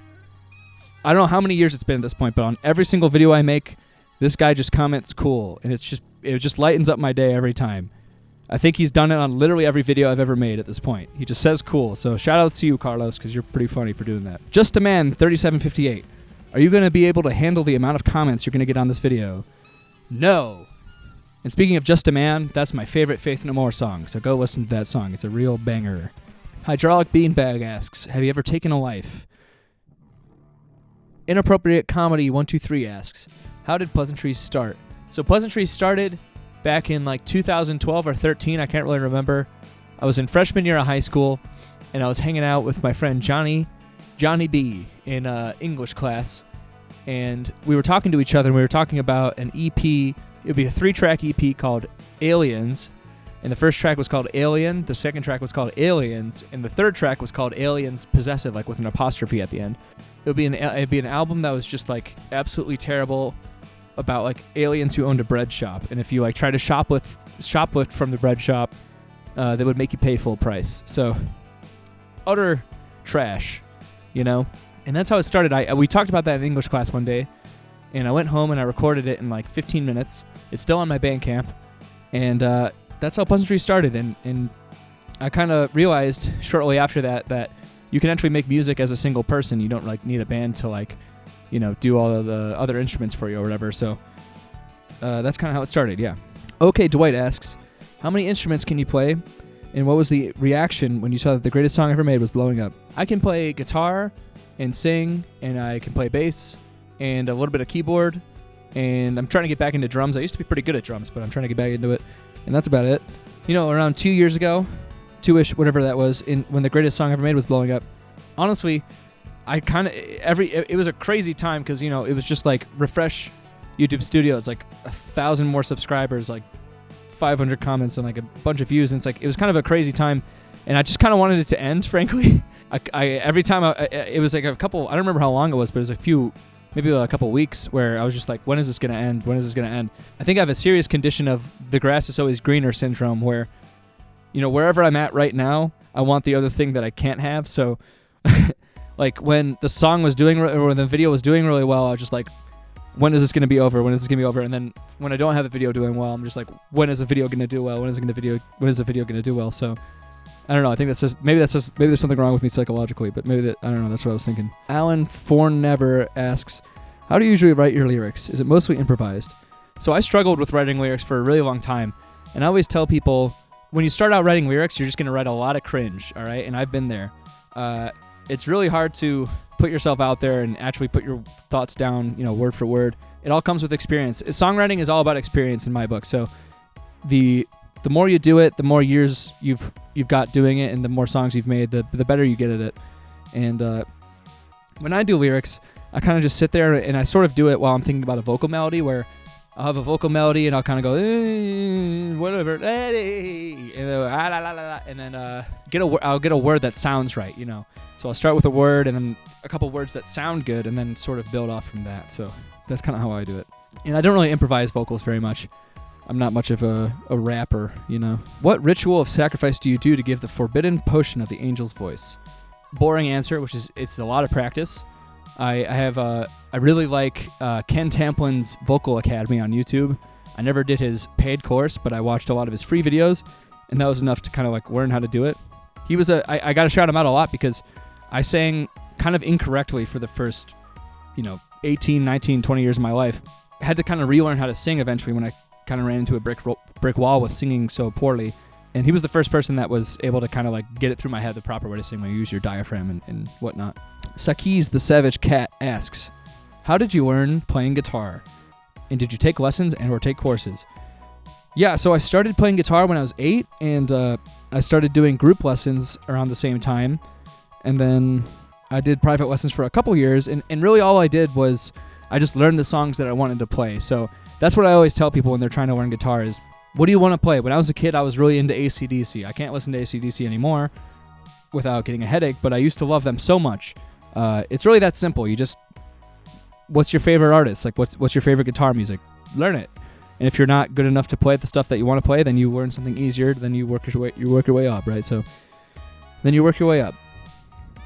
I don't know how many years it's been at this point, but on every single video I make, this guy just comments cool, and it just lightens up my day every time. I think he's done it on literally every video I've ever made at this point. He just says cool. So shout out to you, Carlos, because you're pretty funny for doing that. Just a Man 3758. Are you going to be able to handle the amount of comments you're going to get on this video? No. And speaking of Just a Man, that's my favorite Faith No More song, so go listen to that song. It's a real banger. Hydraulic Beanbag asks, have you ever taken a life? Inappropriate Comedy 123 asks, how did Pleasantries start? So Pleasantries started back in like 2012 or 13. I can't really remember. I was in freshman year of high school, and I was hanging out with my friend Johnny B in English class, and we were talking to each other, and we were talking about an EP. It would be a 3-track EP called Aliens, and the first track was called Alien, the second track was called Aliens, and the third track was called Aliens Possessive, like with an apostrophe at the end. It'd be an album that was just like absolutely terrible, about like aliens who owned a bread shop, and if you like try to shoplift from the bread shop, they would make you pay full price. So utter trash, you know. And that's how it started. We talked about that in English class one day, and I went home and I recorded it in like 15 minutes. It's still on my Bandcamp, and that's how Pleasantries started. And I kind of realized shortly after that you can actually make music as a single person. You don't like need a band to like, you know, do all of the other instruments for you or whatever. So that's kind of how it started, yeah. Okay, Dwight asks, how many instruments can you play? And what was the reaction when you saw that the Greatest Song Ever Made was blowing up? I can play guitar and sing, and I can play bass and a little bit of keyboard. And I'm trying to get back into drums. I used to be pretty good at drums, but I'm trying to get back into it. And that's about it. You know, around 2 years ago, 2-ish, whatever that was, when the Greatest Song Ever Made was blowing up, honestly, it was a crazy time because, you know, it was just like refresh YouTube Studio. It's like 1,000 more subscribers, like 500 comments and like a bunch of views. And it's like, it was kind of a crazy time. And I just kind of wanted it to end, frankly. Every time it was like a couple, I don't remember how long it was, but it was maybe a couple weeks where I was just like, when is this going to end? When is this going to end? I think I have a serious condition of the grass is always greener syndrome where, you know, wherever I'm at right now, I want the other thing that I can't have. So like when the song was doing, or when the video was doing really well, I was just like, when is this going to be over? When is this going to be over? And then when I don't have a video doing well, I'm just like, when is the video going to do well? When is the video going to do well? So I don't know. I think maybe there's something wrong with me psychologically, but I don't know. That's what I was thinking. Alan Fornever asks, how do you usually write your lyrics? Is it mostly improvised? So I struggled with writing lyrics for a really long time. And I always tell people, when you start out writing lyrics, you're just going to write a lot of cringe. All right. And I've been there. It's really hard to put yourself out there and actually put your thoughts down, word for word. It all comes with experience. Songwriting is all about experience in my book. So the more you do it, the more years you've got doing it, and the more songs you've made, the better you get at it. And when I do lyrics, I kind of just sit there and I sort of do it while I'm thinking about a vocal melody, where I'll have a vocal melody and I'll kind of go whatever, and then I'll get a word that sounds right, So I'll start with a word and then a couple words that sound good, and then sort of build off from that. So that's kind of how I do it. And I don't really improvise vocals very much. I'm not much of a rapper, What ritual of sacrifice do you do to give the forbidden potion of the angel's voice? Boring answer, which is it's a lot of practice. I really like Ken Tamplin's Vocal Academy on YouTube. I never did his paid course, but I watched a lot of his free videos, and that was enough to kind of like learn how to do it. I got to shout him out a lot because I sang kind of incorrectly for the first, 18, 19, 20 years of my life. I had to kind of relearn how to sing eventually when I kind of ran into a brick wall with singing so poorly. And he was the first person that was able to kind of like get it through my head the proper way to sing when you use your diaphragm and whatnot. Sakiz the Savage Cat asks, how did you learn playing guitar? And did you take lessons and or take courses? Yeah, so I started playing guitar when I was 8, and I started doing group lessons around the same time. And then I did private lessons for a couple years, and really all I did was I just learned the songs that I wanted to play. So that's what I always tell people when they're trying to learn guitar is, what do you want to play? When I was a kid, I was really into AC/DC. I can't listen to AC/DC anymore without getting a headache, but I used to love them so much. It's really that simple. What's your favorite artist? Like, what's your favorite guitar music? Learn it. And if you're not good enough to play the stuff that you want to play, then you learn something easier. Then you work your way up, right? So then you work your way up.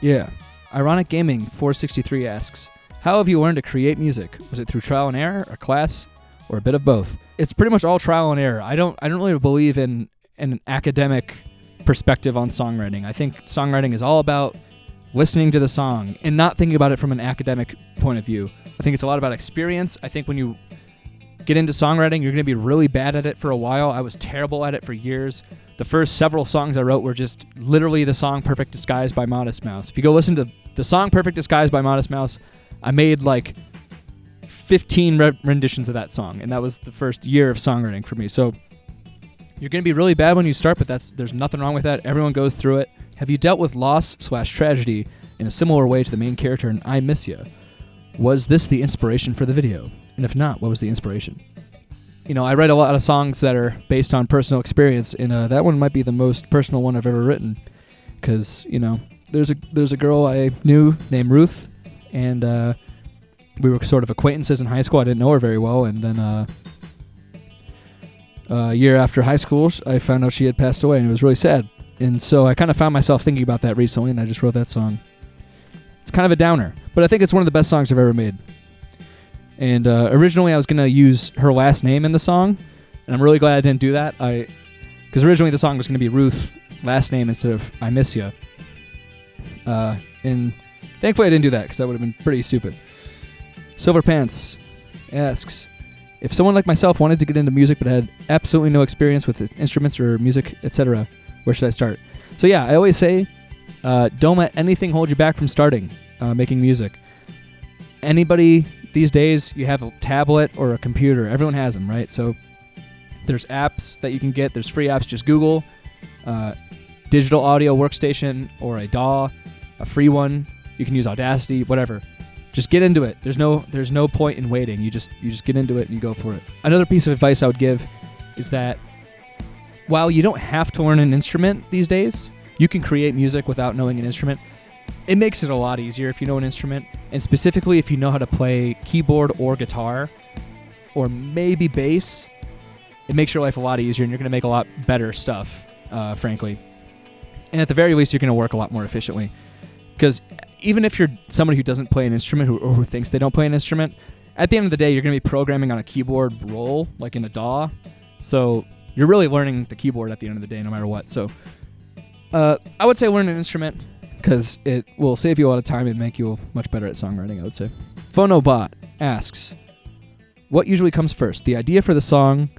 Yeah. Ironic Gaming 463 asks, how have you learned to create music? Was it through trial and error, a class, or a bit of both? It's pretty much all trial and error. I don't really believe in an academic perspective on songwriting. I think songwriting is all about listening to the song and not thinking about it from an academic point of view. I think it's a lot about experience. I think when you get into songwriting, you're going to be really bad at it for a while. I was terrible at it for years. The first several songs I wrote were just literally the song Perfect Disguise by Modest Mouse. If you go listen to the song Perfect Disguise by Modest Mouse, I made like 15 renditions of that song, and that was the first year of songwriting for me. So you're going to be really bad when you start, but there's nothing wrong with that. Everyone goes through it. Have you dealt with loss/tragedy in a similar way to the main character in I Miss Ya? Was this the inspiration for the video? And if not, what was the inspiration? I write a lot of songs that are based on personal experience, and that one might be the most personal one I've ever written, because there's a girl I knew named Ruth, and we were sort of acquaintances in high school. I didn't know her very well, and then a year after high school, I found out she had passed away, and it was really sad. And so I kind of found myself thinking about that recently, and I just wrote that song. It's kind of a downer, but I think it's one of the best songs I've ever made. And originally I was going to use her last name in the song, and I'm really glad I didn't do that. Because originally the song was going to be Ruth, last name instead of I Miss Ya. And thankfully I didn't do that, because that would have been pretty stupid. Silver Pants asks, if someone like myself wanted to get into music but had absolutely no experience with instruments or music, etc., where should I start? So yeah, I always say, don't let anything hold you back from starting making music. Anybody these days, you have a tablet or a computer. Everyone has them, right? So there's apps that you can get. There's free apps. Just Google digital audio workstation or a DAW, a free one. You can use Audacity, whatever. Just get into it. There's no point in waiting. You just get into it and you go for it. Another piece of advice I would give is that while you don't have to learn an instrument these days, you can create music without knowing an instrument. It makes it a lot easier if you know an instrument, and specifically if you know how to play keyboard or guitar, or maybe bass. It makes your life a lot easier, and you're going to make a lot better stuff, frankly. And at the very least, you're going to work a lot more efficiently. Because even if you're somebody who doesn't play an instrument or who thinks they don't play an instrument, at the end of the day, you're going to be programming on a keyboard roll, like in a DAW. So you're really learning the keyboard at the end of the day, no matter what. So I would say learn an instrument, because it will save you a lot of time and make you much better at songwriting, I would say. Phonobot asks, what usually comes first, the idea for the song,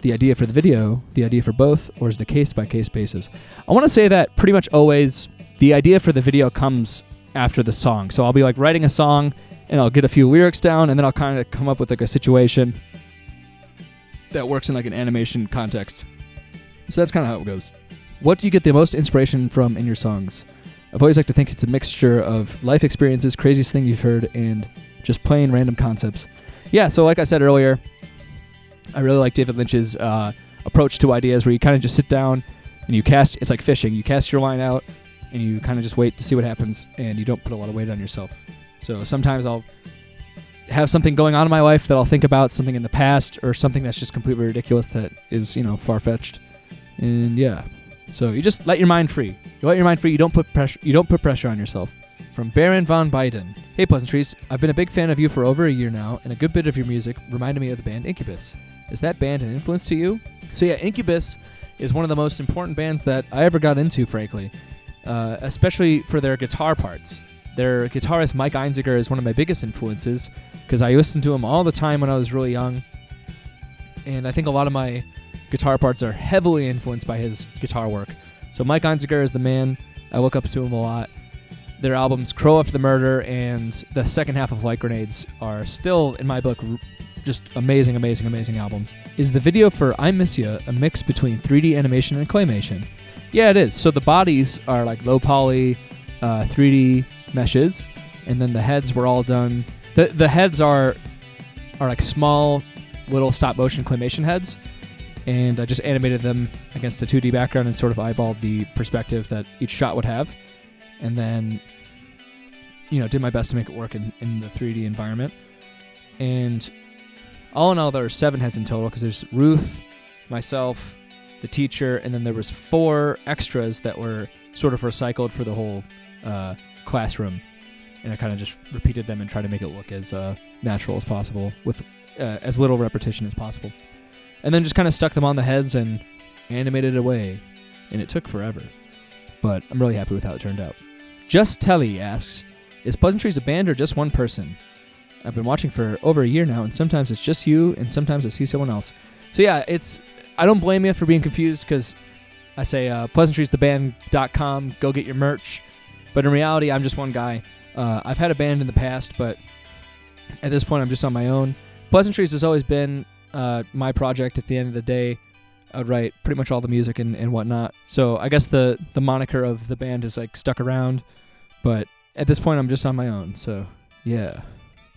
the idea for the video, the idea for both, or is it a case-by-case basis? I want to say that pretty much always the idea for the video comes after the song. So I'll be like writing a song and I'll get a few lyrics down and then I'll kind of come up with like a situation that works in like an animation context. So that's kind of how it goes. What do you get the most inspiration from in your songs? I've always liked to think it's a mixture of life experiences, craziest thing you've heard, and just plain random concepts. Yeah, so like I said earlier, I really like David Lynch's approach to ideas where you kind of just sit down and you cast. It's like fishing. You cast your line out and you kind of just wait to see what happens, and you don't put a lot of weight on yourself. So sometimes I'll have something going on in my life that I'll think about, something in the past or something that's just completely ridiculous that is, far-fetched. And yeah. So you just let your mind free. You let your mind free. You don't put pressure on yourself. From Baron von Biden. Hey Pleasantries, I've been a big fan of you for over a year now, and a good bit of your music reminded me of the band Incubus. Is that band an influence to you? So yeah, Incubus is one of the most important bands that I ever got into, frankly, especially for their guitar parts. Their guitarist Mike Einziger is one of my biggest influences because I listened to him all the time when I was really young, and I think a lot of my guitar parts are heavily influenced by his guitar work. So Mike Einziger is the man. I look up to him a lot. Their albums Crow After the Murder and the second half of Light Grenades are still, in my book, just amazing, amazing, amazing albums. Is the video for I Miss Ya a mix between 3D animation and claymation? Yeah, it is. So the bodies are like low poly 3D meshes, and then the heads were all done. The heads are like small little stop motion claymation heads, and I just animated them against a 2D background and sort of eyeballed the perspective that each shot would have, and then did my best to make it work in the 3D environment. And all in all, there are 7 heads in total because there's Ruth, myself, the teacher, and then there was 4 extras that were sort of recycled for the whole classroom, and I kind of just repeated them and tried to make it look as natural as possible with as little repetition as possible. And then just kind of stuck them on the heads and animated it away. And it took forever. But I'm really happy with how it turned out. Just Telly asks, is Pleasantries a band or just one person? I've been watching for over a year now, and sometimes it's just you, and sometimes I see someone else. So yeah, I don't blame you for being confused, because I say pleasantriestheband.com, go get your merch. But in reality, I'm just one guy. I've had a band in the past, but at this point, I'm just on my own. Pleasantries has always been my project. At the end of the day, I would write pretty much all the music and whatnot. So I guess the moniker of the band is like stuck around, but at this point I'm just on my own. So yeah.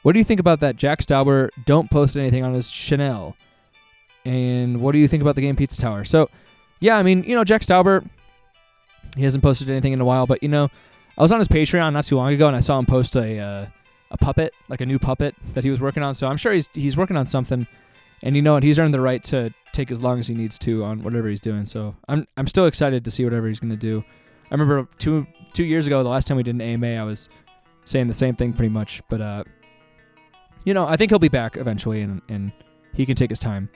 What do you think about that Jack Stauber don't post anything on his Chanel? And what do you think about the game Pizza Tower? So yeah, I mean, Jack Stauber, he hasn't posted anything in a while, but I was on his Patreon not too long ago and I saw him post a puppet, like a new puppet that he was working on. So I'm sure he's working on something. And you know what? He's earned the right to take as long as he needs to on whatever he's doing. So I'm still excited to see whatever he's going to do. I remember two years ago, the last time we did an AMA, I was saying the same thing pretty much. But, I think he'll be back eventually, and he can take his time.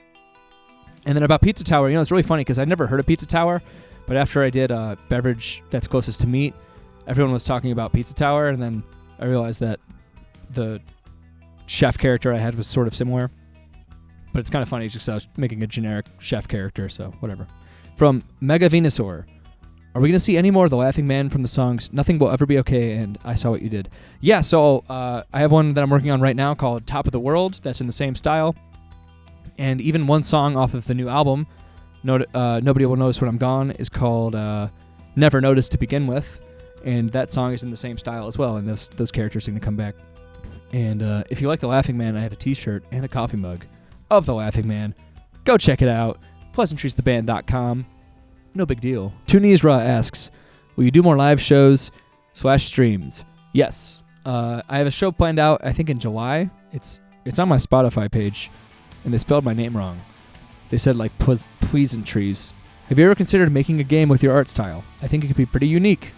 And then about Pizza Tower, it's really funny because I'd never heard of Pizza Tower. But after I did a beverage that's closest to meat, everyone was talking about Pizza Tower. And then I realized that the chef character I had was sort of similar. But it's kind of funny just because I was making a generic chef character, so whatever. From Mega Venusaur. Are we going to see any more of the Laughing Man from the songs Nothing Will Ever Be Okay and I Saw What You Did? Yeah, so I have one that I'm working on right now called Top of the World that's in the same style. And even one song off of the new album, Nobody Will Notice When I'm Gone, is called Never Noticed to begin with. And that song is in the same style as well, and those characters are going to come back. And if you like the Laughing Man, I have a t-shirt and a coffee mug of the Laughing Man. Go check it out. Pleasantriestheband.com. No big deal. Tunizra asks, will you do more live shows / streams? Yes. I have a show planned out, I think in July. It's on my Spotify page, and they spelled my name wrong. They said like Pleasantries. Have you ever considered making a game with your art style? I think it could be pretty unique.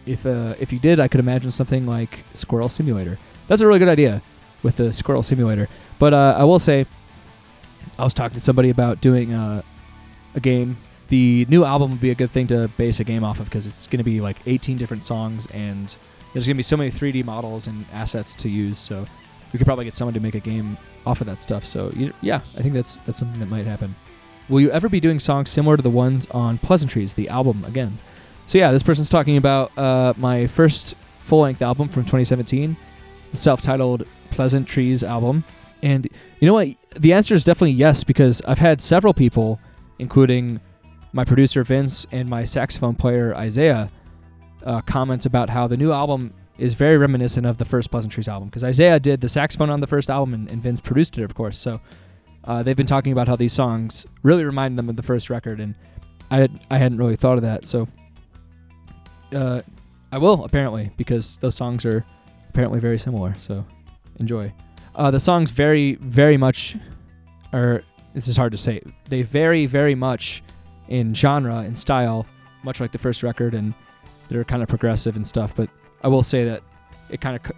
If you did, I could imagine something like Squirrel Simulator. That's a really good idea with the Squirrel Simulator. But I will say, I was talking to somebody about doing a game. The new album would be a good thing to base a game off of because it's going to be like 18 different songs and there's going to be so many 3D models and assets to use. So we could probably get someone to make a game off of that stuff. So yeah, I think that's something that might happen. Will you ever be doing songs similar to the ones on Pleasantries, the album again? So yeah, this person's talking about my first full-length album from 2017, the self-titled Pleasantries album. And you know what? The answer is definitely yes, because I've had several people, including my producer Vince and my saxophone player Isaiah, comment about how the new album is very reminiscent of the first Pleasantries album, because Isaiah did the saxophone on the first album and Vince produced it, of course. So they've been talking about how these songs really remind them of the first record, and I hadn't really thought of that. So I will, apparently, because those songs are apparently very similar. So enjoy. The songs very, very much are, this is hard to say, they vary very much in genre and style, much like the first record, and they're kind of progressive and stuff. But I will say that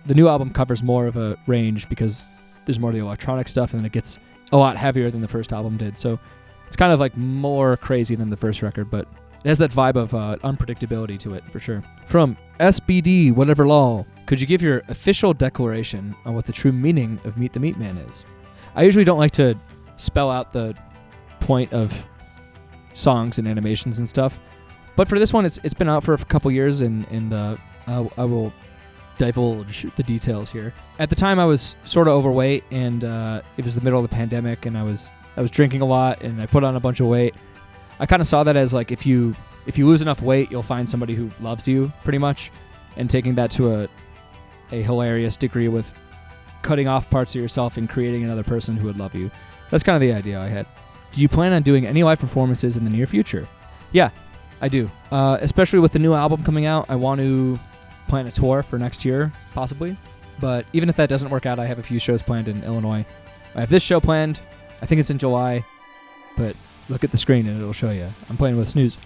the new album covers more of a range because there's more of the electronic stuff, and then it gets a lot heavier than the first album did. So it's kind of like more crazy than the first record, but it has that vibe of unpredictability to it, for sure. From SBD, whatever law, could you give your official declaration on what the true meaning of Meet the Meat Man is? I usually don't like to spell out the point of songs and animations and stuff, but for this one, it's been out for a couple years, and I will divulge the details here. At the time, I was sort of overweight, and it was the middle of the pandemic, and I was drinking a lot, and I put on a bunch of weight. I kind of saw that as like if you lose enough weight, you'll find somebody who loves you, pretty much, and taking that to a hilarious degree with cutting off parts of yourself and creating another person who would love you. That's kind of the idea I had. Do you plan on doing any live performances in the near future? Yeah, I do. Especially with the new album coming out, I want to plan a tour for next year, possibly. But even if that doesn't work out, I have a few shows planned in Illinois. I have this show planned. I think it's in July, but look at the screen and it'll show you. I'm playing with Snooze.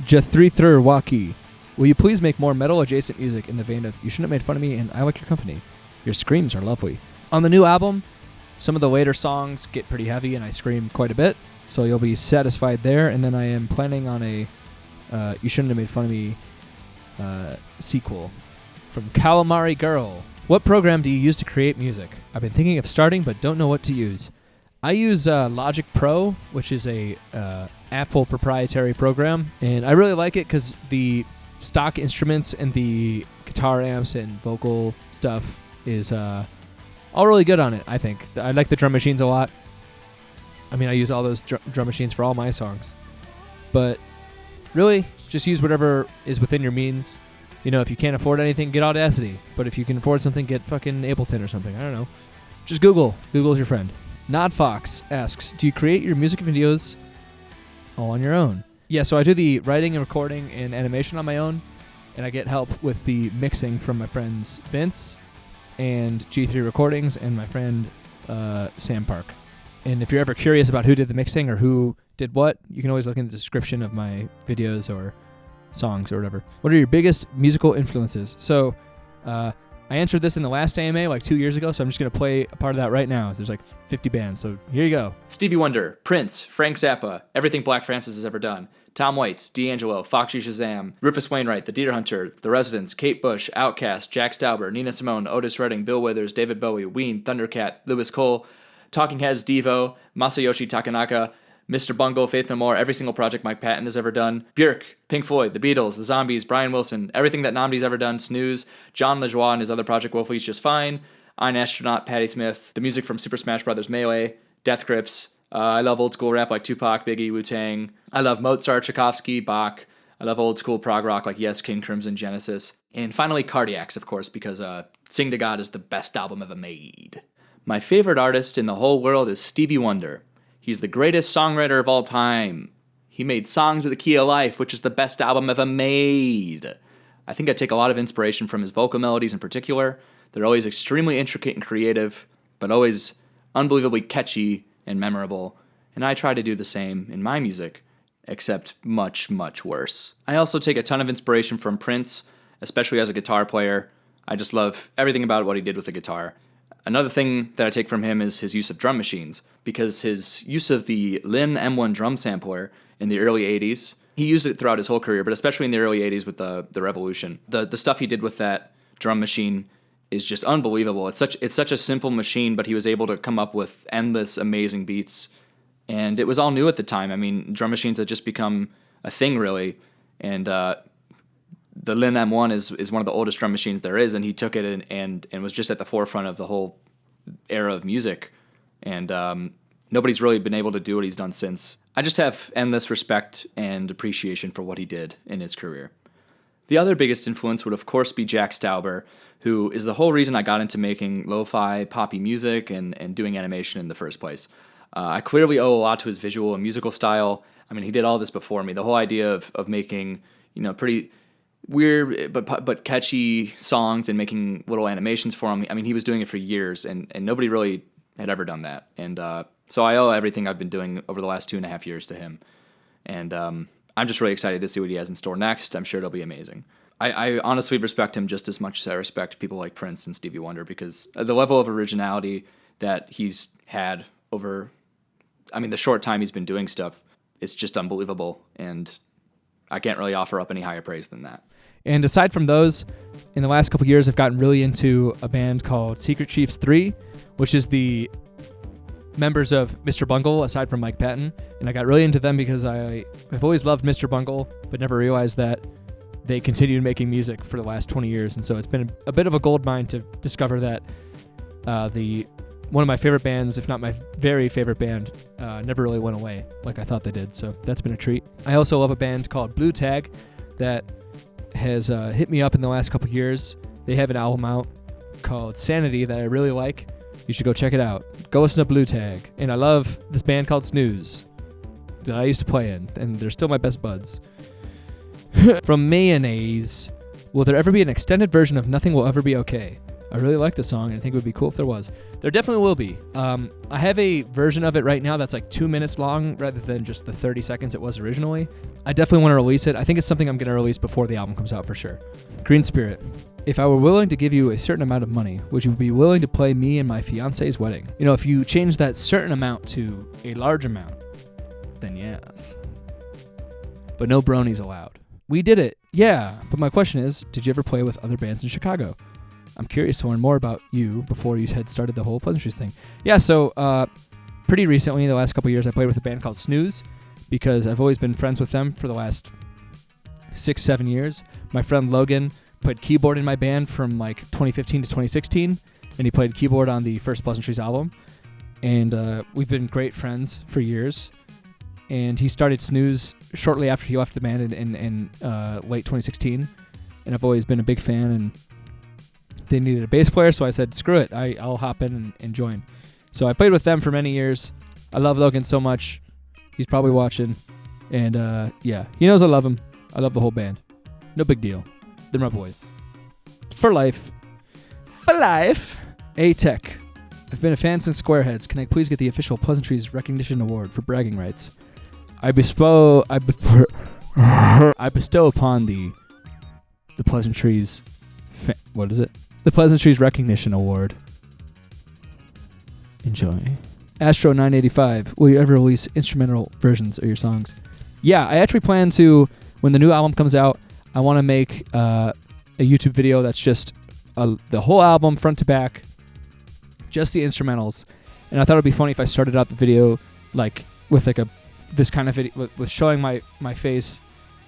Jathrither Waki. Will you please make more metal-adjacent music in the vein of You Shouldn't Have Made Fun of Me and I Like Your Company? Your screams are lovely. On the new album, some of the later songs get pretty heavy and I scream quite a bit, so you'll be satisfied there. And then I am planning on a You Shouldn't Have Made Fun of Me sequel. From Calamari Girl. What program do you use to create music? I've been thinking of starting but don't know what to use. I use Logic Pro, which is a Apple proprietary program, and I really like it because the stock instruments and the guitar amps and vocal stuff is all really good on it, I think. I like the drum machines a lot. I mean, I use all those drum machines for all my songs. But really, just use whatever is within your means. You know, if you can't afford anything, get Audacity. But if you can afford something, get fucking Ableton or something. I don't know. Just Google. Google's your friend. Nod Fox asks, do you create your music videos all on your own? Yeah, so I do the writing and recording and animation on my own, and I get help with the mixing from my friends Vince and G3 Recordings and my friend Sam Park. And if you're ever curious about who did the mixing or who did what, you can always look in the description of my videos or songs or whatever. What are your biggest musical influences? So I answered this in the last AMA like 2 years ago, so I'm just going to play a part of that right now. There's like 50 bands, so here you go. Stevie Wonder, Prince, Frank Zappa, everything Black Francis has ever done. Tom Waits, D'Angelo, Foxy Shazam, Rufus Wainwright, The Deer Hunter, The Residents, Kate Bush, Outkast, Jack Stauber, Nina Simone, Otis Redding, Bill Withers, David Bowie, Ween, Thundercat, Lewis Cole, Talking Heads, Devo, Masayoshi Takanaka, Mr. Bungle, Faith No More, every single project Mike Patton has ever done, Björk, Pink Floyd, The Beatles, The Zombies, Brian Wilson, everything that Namdi's ever done, Snooze, John LaJoie and his other project Wolfie's Just Fine, Ein Astronaut, Patti Smith, the music from Super Smash Bros. Melee, Death Grips. I love old school rap like Tupac, Biggie, Wu-Tang. I love Mozart, Tchaikovsky, Bach. I love old school prog rock like Yes, King Crimson, Genesis. And finally, Cardiacs, of course, because Sing to God is the best album ever made. My favorite artist in the whole world is Stevie Wonder. He's the greatest songwriter of all time. He made Songs with the Key of Life, which is the best album ever made. I think I take a lot of inspiration from his vocal melodies in particular. They're always extremely intricate and creative, but always unbelievably catchy and memorable. And I try to do the same in my music, except much, much worse. I also take a ton of inspiration from Prince, especially as a guitar player. I just love everything about what he did with the guitar. Another thing that I take from him is his use of drum machines, because his use of the Lin M1 drum sampler in the early 80s, he used it throughout his whole career, but especially in the early 80s with the Revolution. The stuff he did with that drum machine is just unbelievable. It's such a simple machine, but he was able to come up with endless amazing beats, and it was all new at the time. I mean, drum machines had just become a thing, really, and the Lin M1 is one of the oldest drum machines there is, and he took it and was just at the forefront of the whole era of music. And nobody's really been able to do what he's done since. I just have endless respect and appreciation for what he did in his career. The other biggest influence would, of course, be Jack Stauber, who is the whole reason I got into making lo-fi poppy music and doing animation in the first place. I clearly owe a lot to his visual and musical style. I mean, he did all this before me. The whole idea of making, pretty weird but catchy songs and making little animations for him. I mean, he was doing it for years, and nobody really had ever done that. And so I owe everything I've been doing over the last 2.5 years to him. And I'm just really excited to see what he has in store next. I'm sure it'll be amazing. I honestly respect him just as much as I respect people like Prince and Stevie Wonder, because the level of originality that he's had over, the short time he's been doing stuff, it's just unbelievable. And I can't really offer up any higher praise than that. And aside from those, in the last couple of years, I've gotten really into a band called Secret Chiefs 3, which is the members of Mr. Bungle, aside from Mike Patton. And I got really into them because I've always loved Mr. Bungle, but never realized that they continued making music for the last 20 years. And so it's been a bit of a gold mine to discover that one of my favorite bands, if not my very favorite band, never really went away like I thought they did. So that's been a treat. I also love a band called Blue Tag that has hit me up in the last couple years. They have an album out called Sanity that I really like. You should go check it out. Go listen to Blue Tag. And I love this band called Snooze that I used to play in, and they're still my best buds. From Mayonnaise, will there ever be an extended version of Nothing Will Ever Be Okay? I really like the song, and I think it would be cool if there was. There definitely will be. I have a version of it right now that's like 2 minutes long rather than just the 30 seconds it was originally. I definitely want to release it. I think it's something I'm going to release before the album comes out for sure. Green Spirit. If I were willing to give you a certain amount of money, would you be willing to play me and my fiance's wedding? If you change that certain amount to a large amount, then yes. But no bronies allowed. We did it. Yeah. But my question is, did you ever play with other bands in Chicago? I'm curious to learn more about you before you had started the whole Pleasantries thing. Yeah, so pretty recently, the last couple of years, I played with a band called Snooze because I've always been friends with them for the last 6-7 years. My friend Logan played keyboard in my band from like 2015 to 2016, and he played keyboard on the first Pleasantries album. And we've been great friends for years. And he started Snooze shortly after he left the band in late 2016. And I've always been a big fan, and they needed a bass player, so I said, screw it, I'll hop in and join. So I played with them for many years. I love Logan so much. He's probably watching. And yeah, he knows I love him. I love the whole band. No big deal. They're my boys. For life. For life. A-Tech. I've been a fan since Squareheads. Can I please get the official Pleasantries Recognition Award for bragging rights? I bestow upon the Pleasantries... what is it? The Pleasantries Recognition Award. Enjoy. Astro 985. Will you ever release instrumental versions of your songs? Yeah, I actually plan to, when the new album comes out, I want to make a YouTube video that's just the whole album front to back, just the instrumentals. And I thought it would be funny if I started out the video like with like this kind of video with showing my face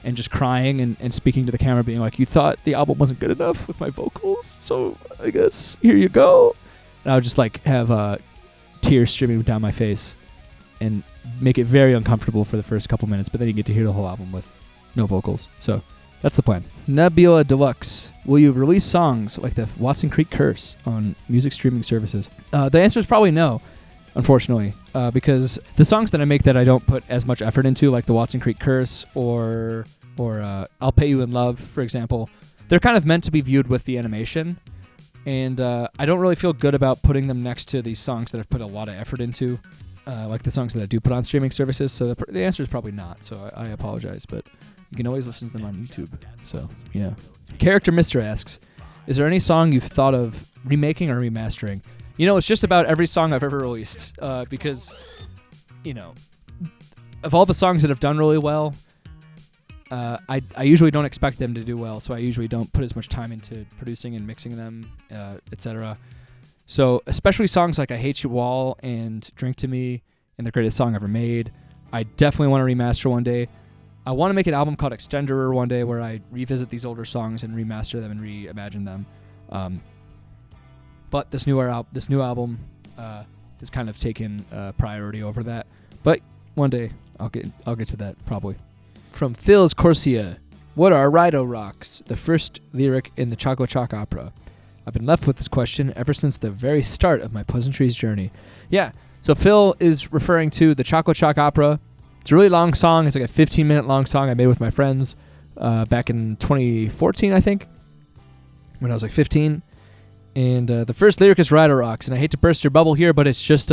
and just crying and speaking to the camera, being like, you thought the album wasn't good enough with my vocals, so I guess here you go. And I would just like have tears streaming down my face and make it very uncomfortable for the first couple minutes, but then you get to hear the whole album with no vocals. So that's the plan. Nebula Deluxe. Will you release songs like the Watson Creek Curse on music streaming services? The answer is probably no, unfortunately, because the songs that I make that I don't put as much effort into, like the Watson Creek Curse or I'll Pay You in Love, for example, they're kind of meant to be viewed with the animation, and I don't really feel good about putting them next to these songs that I've put a lot of effort into, like the songs that I do put on streaming services. So the answer is probably not, so I apologize, but you can always listen to them on YouTube. So, yeah. Character Mister asks, is there any song you've thought of remaking or remastering? It's just about every song I've ever released, because, of all the songs that have done really well, I usually don't expect them to do well, so I usually don't put as much time into producing and mixing them, etc. So, especially songs like I Hate You All and Drink to Me and The Greatest Song Ever Made, I definitely want to remaster one day. I want to make an album called Extenderer one day where I revisit these older songs and remaster them and reimagine them. But this new album has kind of taken priority over that. But one day I'll get to that probably. From Phil's Corsia, what are Rhino Rocks? The first lyric in the Choco Choc opera. I've been left with this question ever since the very start of my Pleasantries journey. Yeah, so Phil is referring to the Choco Choc opera. It's a really long song. It's like a 15-minute long song I made with my friends back in 2014, I think, when I was like 15. And the first lyric is Rhino Rocks, and I hate to burst your bubble here, but it's just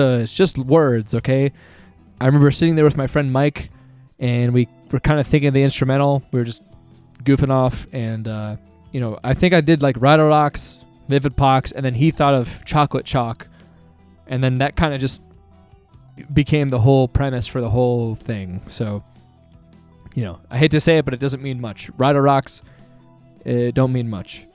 words, okay? I remember sitting there with my friend Mike, and we were kind of thinking of the instrumental. We were just goofing off, and I think I did like Rhino Rocks, Vivid Pox, and then he thought of Chocolate Chalk, and then that kind of just became the whole premise for the whole thing. So, I hate to say it, but it doesn't mean much. Rhino Rocks, it don't mean much.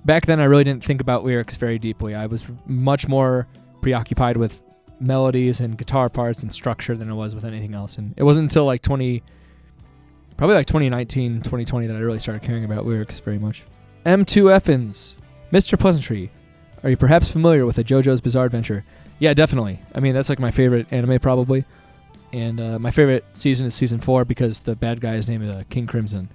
Back then, I really didn't think about lyrics very deeply. I was much more preoccupied with melodies and guitar parts and structure than I was with anything else. And it wasn't until probably 2019, 2020 that I really started caring about lyrics very much. M2 Effins. Mr. Pleasantry, are you perhaps familiar with the JoJo's Bizarre Adventure? Yeah, definitely. I mean, that's like my favorite anime probably. And my favorite season is season 4 because the bad guy's name is King Crimson.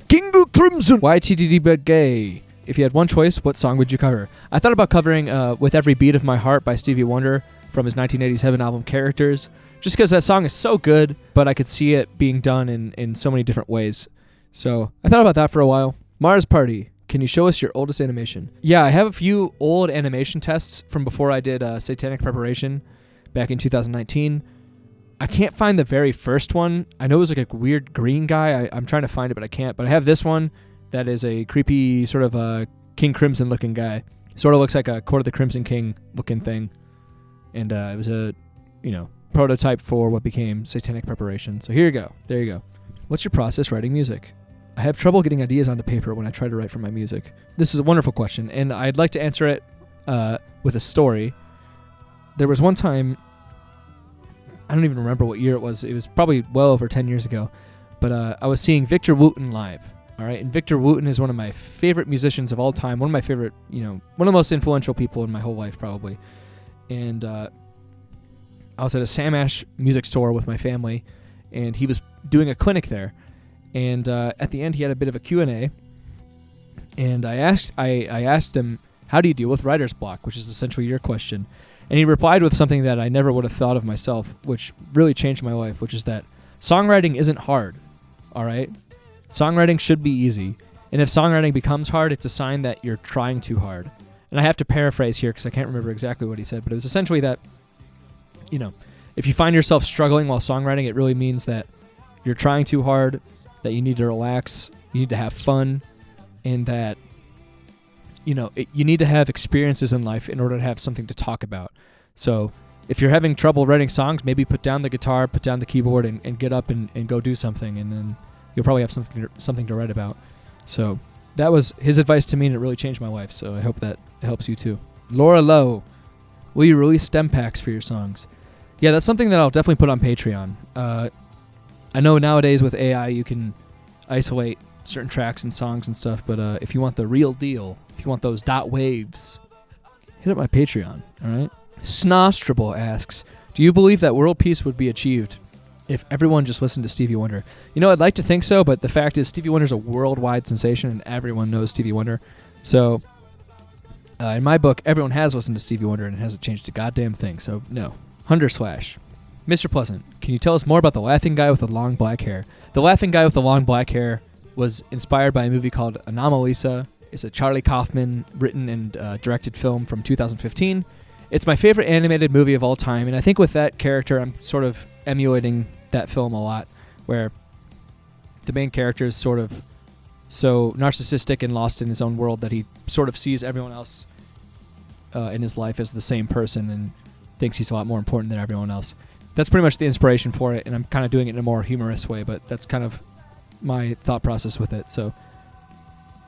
King Crimson! YTDD but gay. If you had one choice, what song would you cover? I thought about covering With Every Beat of My Heart by Stevie Wonder from his 1987 album Characters, just because that song is so good, but I could see it being done in so many different ways. So I thought about that for a while. Mars Party. Can you show us your oldest animation? Yeah, I have a few old animation tests from before I did Satanic Preparation back in 2019. I can't find the very first one. I know it was like a weird green guy. I'm trying to find it, but I can't. But I have this one that is a creepy sort of King Crimson looking guy. Sort of looks like a Court of the Crimson King looking thing. And it was a, prototype for what became Satanic Preparation. So here you go. There you go. What's your process writing music? I have trouble getting ideas onto paper when I try to write for my music. This is a wonderful question, and I'd like to answer it with a story. There was one time, I don't even remember what year it was. It was probably well over 10 years ago. But I was seeing Victor Wooten live. All right, and Victor Wooten is one of my favorite musicians of all time. One of my favorite, one of the most influential people in my whole life, probably. And I was at a Sam Ash music store with my family, and he was doing a clinic there. And at the end, he had a bit of a Q&A, and I asked him, how do you deal with writer's block, which is essentially your question. And he replied with something that I never would have thought of myself, which really changed my life, which is that songwriting isn't hard, all right? Songwriting should be easy, and if songwriting becomes hard, it's a sign that you're trying too hard. And I have to paraphrase here because I can't remember exactly what he said, but it was essentially that, if you find yourself struggling while songwriting, it really means that you're trying too hard, that you need to relax, you need to have fun, and that, you need to have experiences in life in order to have something to talk about. So if you're having trouble writing songs, maybe put down the guitar, put down the keyboard, and get up and go do something, and then you'll probably have something to write about. So that was his advice to me, and it really changed my life, so I hope that helps you too. Laura Lowe, will you release stem packs for your songs? Yeah, that's something that I'll definitely put on Patreon. I know nowadays with AI you can isolate certain tracks and songs and stuff, but if you want the real deal, if you want those dot waves, hit up my Patreon, all right? Snostrable asks, do you believe that world peace would be achieved if everyone just listened to Stevie Wonder? I'd like to think so, but the fact is Stevie Wonder's a worldwide sensation and everyone knows Stevie Wonder. So in my book, everyone has listened to Stevie Wonder and it hasn't changed a goddamn thing, so no. Hunter/. Mr. Pleasant, can you tell us more about the laughing guy with the long black hair? The laughing guy with the long black hair was inspired by a movie called Anomalisa. It's a Charlie Kaufman written and directed film from 2015. It's my favorite animated movie of all time, and I think with that character, I'm sort of emulating that film a lot, where the main character is sort of so narcissistic and lost in his own world that he sort of sees everyone else in his life as the same person and thinks he's a lot more important than everyone else. That's pretty much the inspiration for it, and I'm kind of doing it in a more humorous way, but that's kind of my thought process with it. So,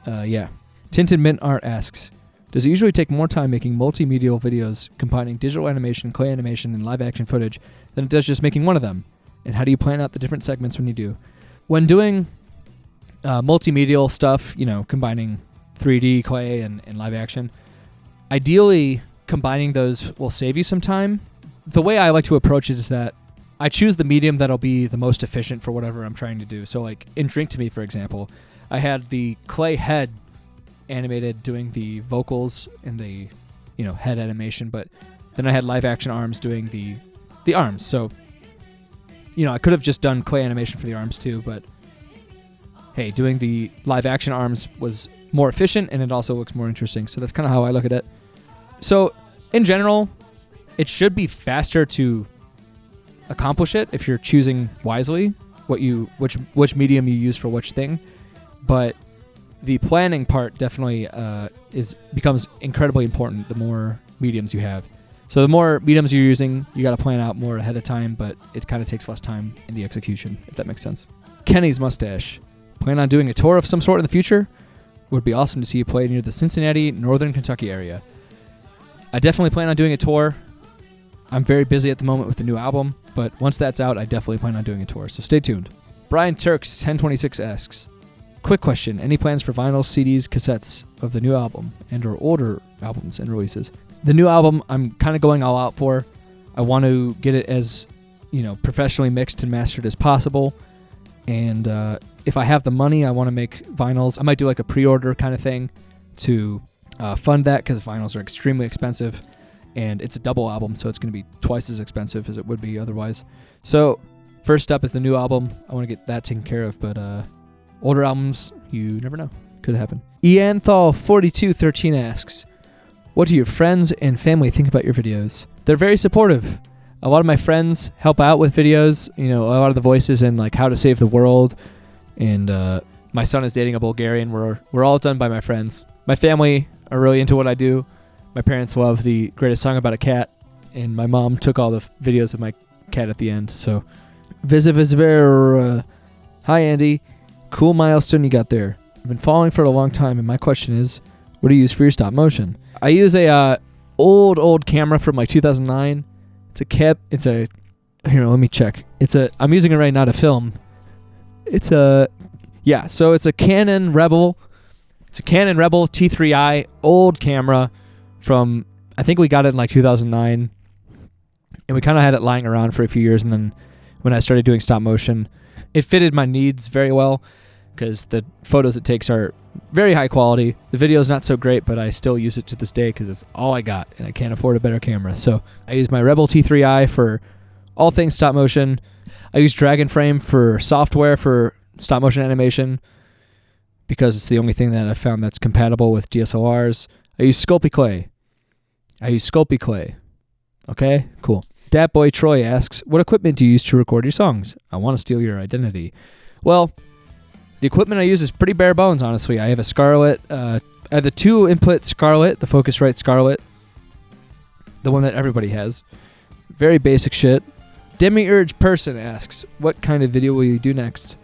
yeah. Tinted Mint Art asks, does it usually take more time making multimedial videos combining digital animation, clay animation, and live action footage than it does just making one of them? And how do you plan out the different segments when you do? when doing multimedial stuff, combining 3D, clay, and live action, ideally combining those will save you some time. The way I like to approach it is that I choose the medium that'll be the most efficient for whatever I'm trying to do. So like in Drink to Me, for example, I had the clay head animated doing the vocals and the head animation, but then I had live action arms doing the arms. So I could have just done clay animation for the arms too, but hey, doing the live action arms was more efficient and it also looks more interesting. So that's kind of how I look at it. So in general, it should be faster to accomplish it if you're choosing wisely which medium you use for which thing. But the planning part definitely becomes incredibly important the more mediums you have. So the more mediums you're using, you got to plan out more ahead of time, but it kind of takes less time in the execution, if that makes sense. Kenny's mustache. Plan on doing a tour of some sort in the future? Would be awesome to see you play near the Cincinnati, Northern Kentucky area. I definitely plan on doing a tour. I'm very busy at the moment with the new album, but once that's out, I definitely plan on doing a tour, so stay tuned. Brian Turks 1026 asks, quick question, any plans for vinyls, CDs, cassettes of the new album and or older albums and releases? The new album, I'm kind of going all out for. I want to get it as, professionally mixed and mastered as possible. And if I have the money, I want to make vinyls. I might do like a pre-order kind of thing to fund that because vinyls are extremely expensive. And it's a double album, so it's going to be twice as expensive as it would be otherwise. So first up is the new album. I want to get that taken care of, but older albums, you never know. Could happen. Ianthal4213 asks, what do your friends and family think about your videos? They're very supportive. A lot of my friends help out with videos, a lot of the voices and like how to save the world. And my son is dating a Bulgarian. We're all done by my friends. My family are really into what I do. My parents love the greatest song about a cat, and my mom took all the videos of my cat at the end. So, hi Andy, cool milestone you got there. I've been following for a long time, and my question is, what do you use for your stop motion? I use a old camera from like 2009. Here, let me check. I'm using it right now to film. So it's a Canon Rebel. It's a Canon Rebel T3i, old camera from, I think we got it in like 2009. And we kind of had it lying around for a few years. And then when I started doing stop motion, it fitted my needs very well because the photos it takes are very high quality. The video is not so great, but I still use it to this day because it's all I got and I can't afford a better camera. So I use my Rebel T3i for all things stop motion. I use Dragon Frame for software for stop motion animation because it's the only thing that I've found that's compatible with DSLRs. I use Sculpey Clay. Okay, cool. Dat Boy Troy asks, what equipment do you use to record your songs? I want to steal your identity. Well, the equipment I use is pretty bare bones, honestly. I have a Scarlett. I have the 2-input Scarlett, the Focusrite Scarlett, the one that everybody has. Very basic shit. Demiurge Person asks, what kind of video will you do next?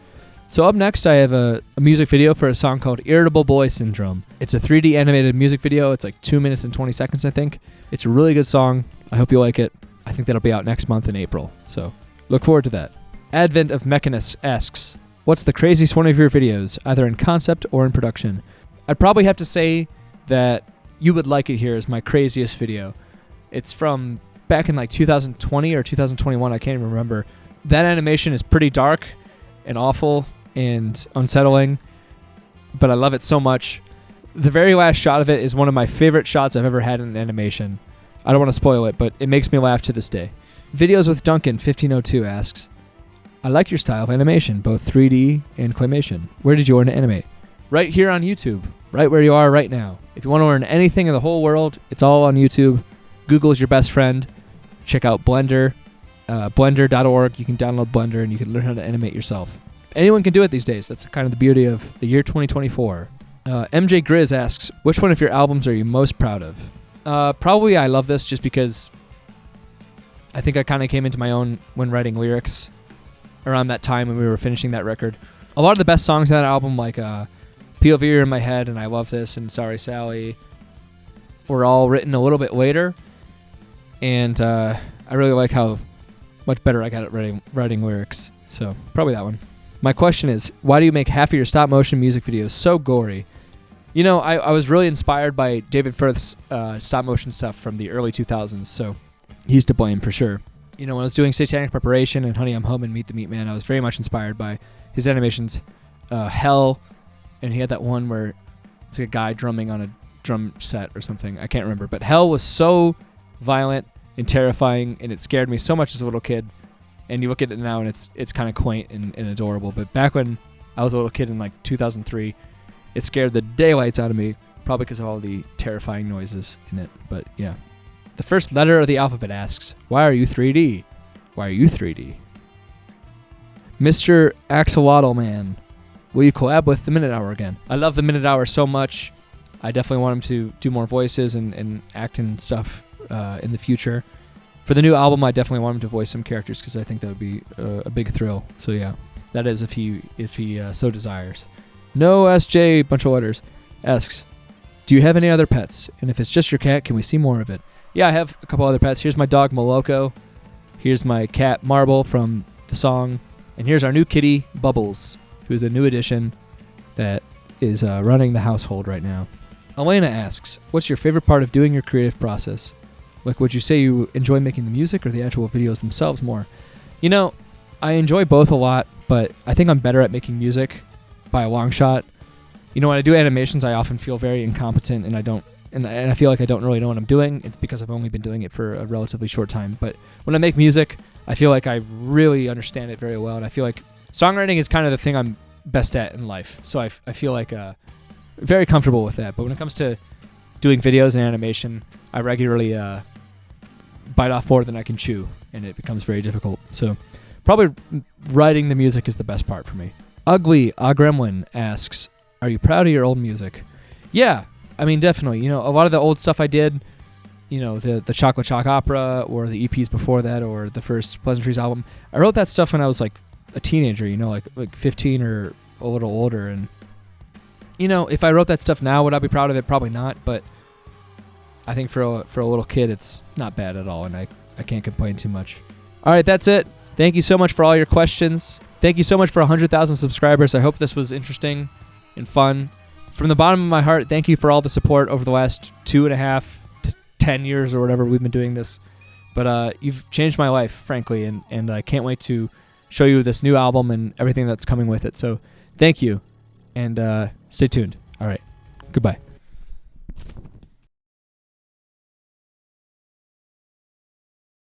So up next, I have a music video for a song called Irritable Boy Syndrome. It's a 3D animated music video. It's like 2 minutes and 20 seconds, I think. It's a really good song. I hope you like it. I think that'll be out next month in April. So look forward to that. Advent of Mechanist asks, what's the craziest one of your videos, either in concept or in production? I'd probably have to say that You Would Like It Here is my craziest video. It's from back in like 2020 or 2021, I can't even remember. That animation is pretty dark and awful and unsettling, but I love it so much. The very last shot of it is one of my favorite shots I've ever had in an animation. I don't want to spoil it, but it makes me laugh to this day. Videos with Duncan 1502 asks, I like your style of animation, both 3D and claymation. Where did you learn to animate? Right here on YouTube, right where you are right now. If you want to learn anything in the whole world, it's all on YouTube. Google is your best friend. Check out Blender, blender.org. You can download Blender and you can learn how to animate yourself. Anyone can do it these days. That's kind of the beauty of the year 2024. MJ Grizz asks, which one of your albums are you most proud of? Probably I Love This just because I think I kind of came into my own when writing lyrics around that time when we were finishing that record. A lot of the best songs on that album, like POV in My Head and I Love This and Sorry Sally, were all written a little bit later. And I really like how much better I got at writing lyrics. So probably that one. My question is, why do you make half of your stop motion music videos so gory? You know, I was really inspired by David Firth's stop motion stuff from the early 2000s, so he's to blame for sure. You know, when I was doing Satanic Preparation and Honey, I'm Home and Meet the Meat Man, I was very much inspired by his animations. Hell, and he had that one where it's like a guy drumming on a drum set or something. I can't remember. But Hell was so violent and terrifying, and it scared me so much as a little kid. And you look at it now, and it's kind of quaint and adorable. But back when I was a little kid in like 2003, it scared the daylights out of me, probably because of all the terrifying noises in it. But yeah. The first letter of the alphabet asks, why are you 3D? Why are you 3D? Mr. Axolotl Man, will you collab with the Minute Hour again? I love the Minute Hour so much. I definitely want him to do more voices and act and stuff in the future. For the new album, I definitely want him to voice some characters because I think that would be a big thrill. So yeah, that is if he so desires. No SJ, bunch of letters, asks, do you have any other pets? And if it's just your cat, can we see more of it? Yeah, I have a couple other pets. Here's my dog, Moloko. Here's my cat, Marble, from the song. And here's our new kitty, Bubbles, who is a new addition that is running the household right now. Elena asks, what's your favorite part of doing your creative process? Like, would you say you enjoy making the music or the actual videos themselves more? You know, I enjoy both a lot, but I think I'm better at making music by a long shot. You know, when I do animations, I often feel very incompetent, and I feel like I don't really know what I'm doing. It's because I've only been doing it for a relatively short time. But when I make music, I feel like I really understand it very well, and I feel like songwriting is kind of the thing I'm best at in life. So I feel like very comfortable with that. But when it comes to doing videos and animation, I regularly bite off more than I can chew, and it becomes very difficult. So probably writing the music is the best part for me. Ugly Gremlin asks, are you proud of your old music? Yeah, I mean, definitely. You know, a lot of the old stuff I did, you know, the Chocolate Chalk Opera or the EPs before that or the first Pleasantries album, I wrote that stuff when I was like a teenager, you know, like 15 or a little older. And, you know, if I wrote that stuff now, would I be proud of it? Probably not. But I think for a little kid, it's not bad at all. And I can't complain too much. All right, that's it. Thank you so much for all your questions. Thank you so much for 100,000 subscribers. I hope this was interesting and fun. From the bottom of my heart, thank you for all the support over the last 2.5 to 10 years or whatever we've been doing this. But you've changed my life, frankly, and I can't wait to show you this new album and everything that's coming with it. So thank you, and stay tuned. All right, goodbye.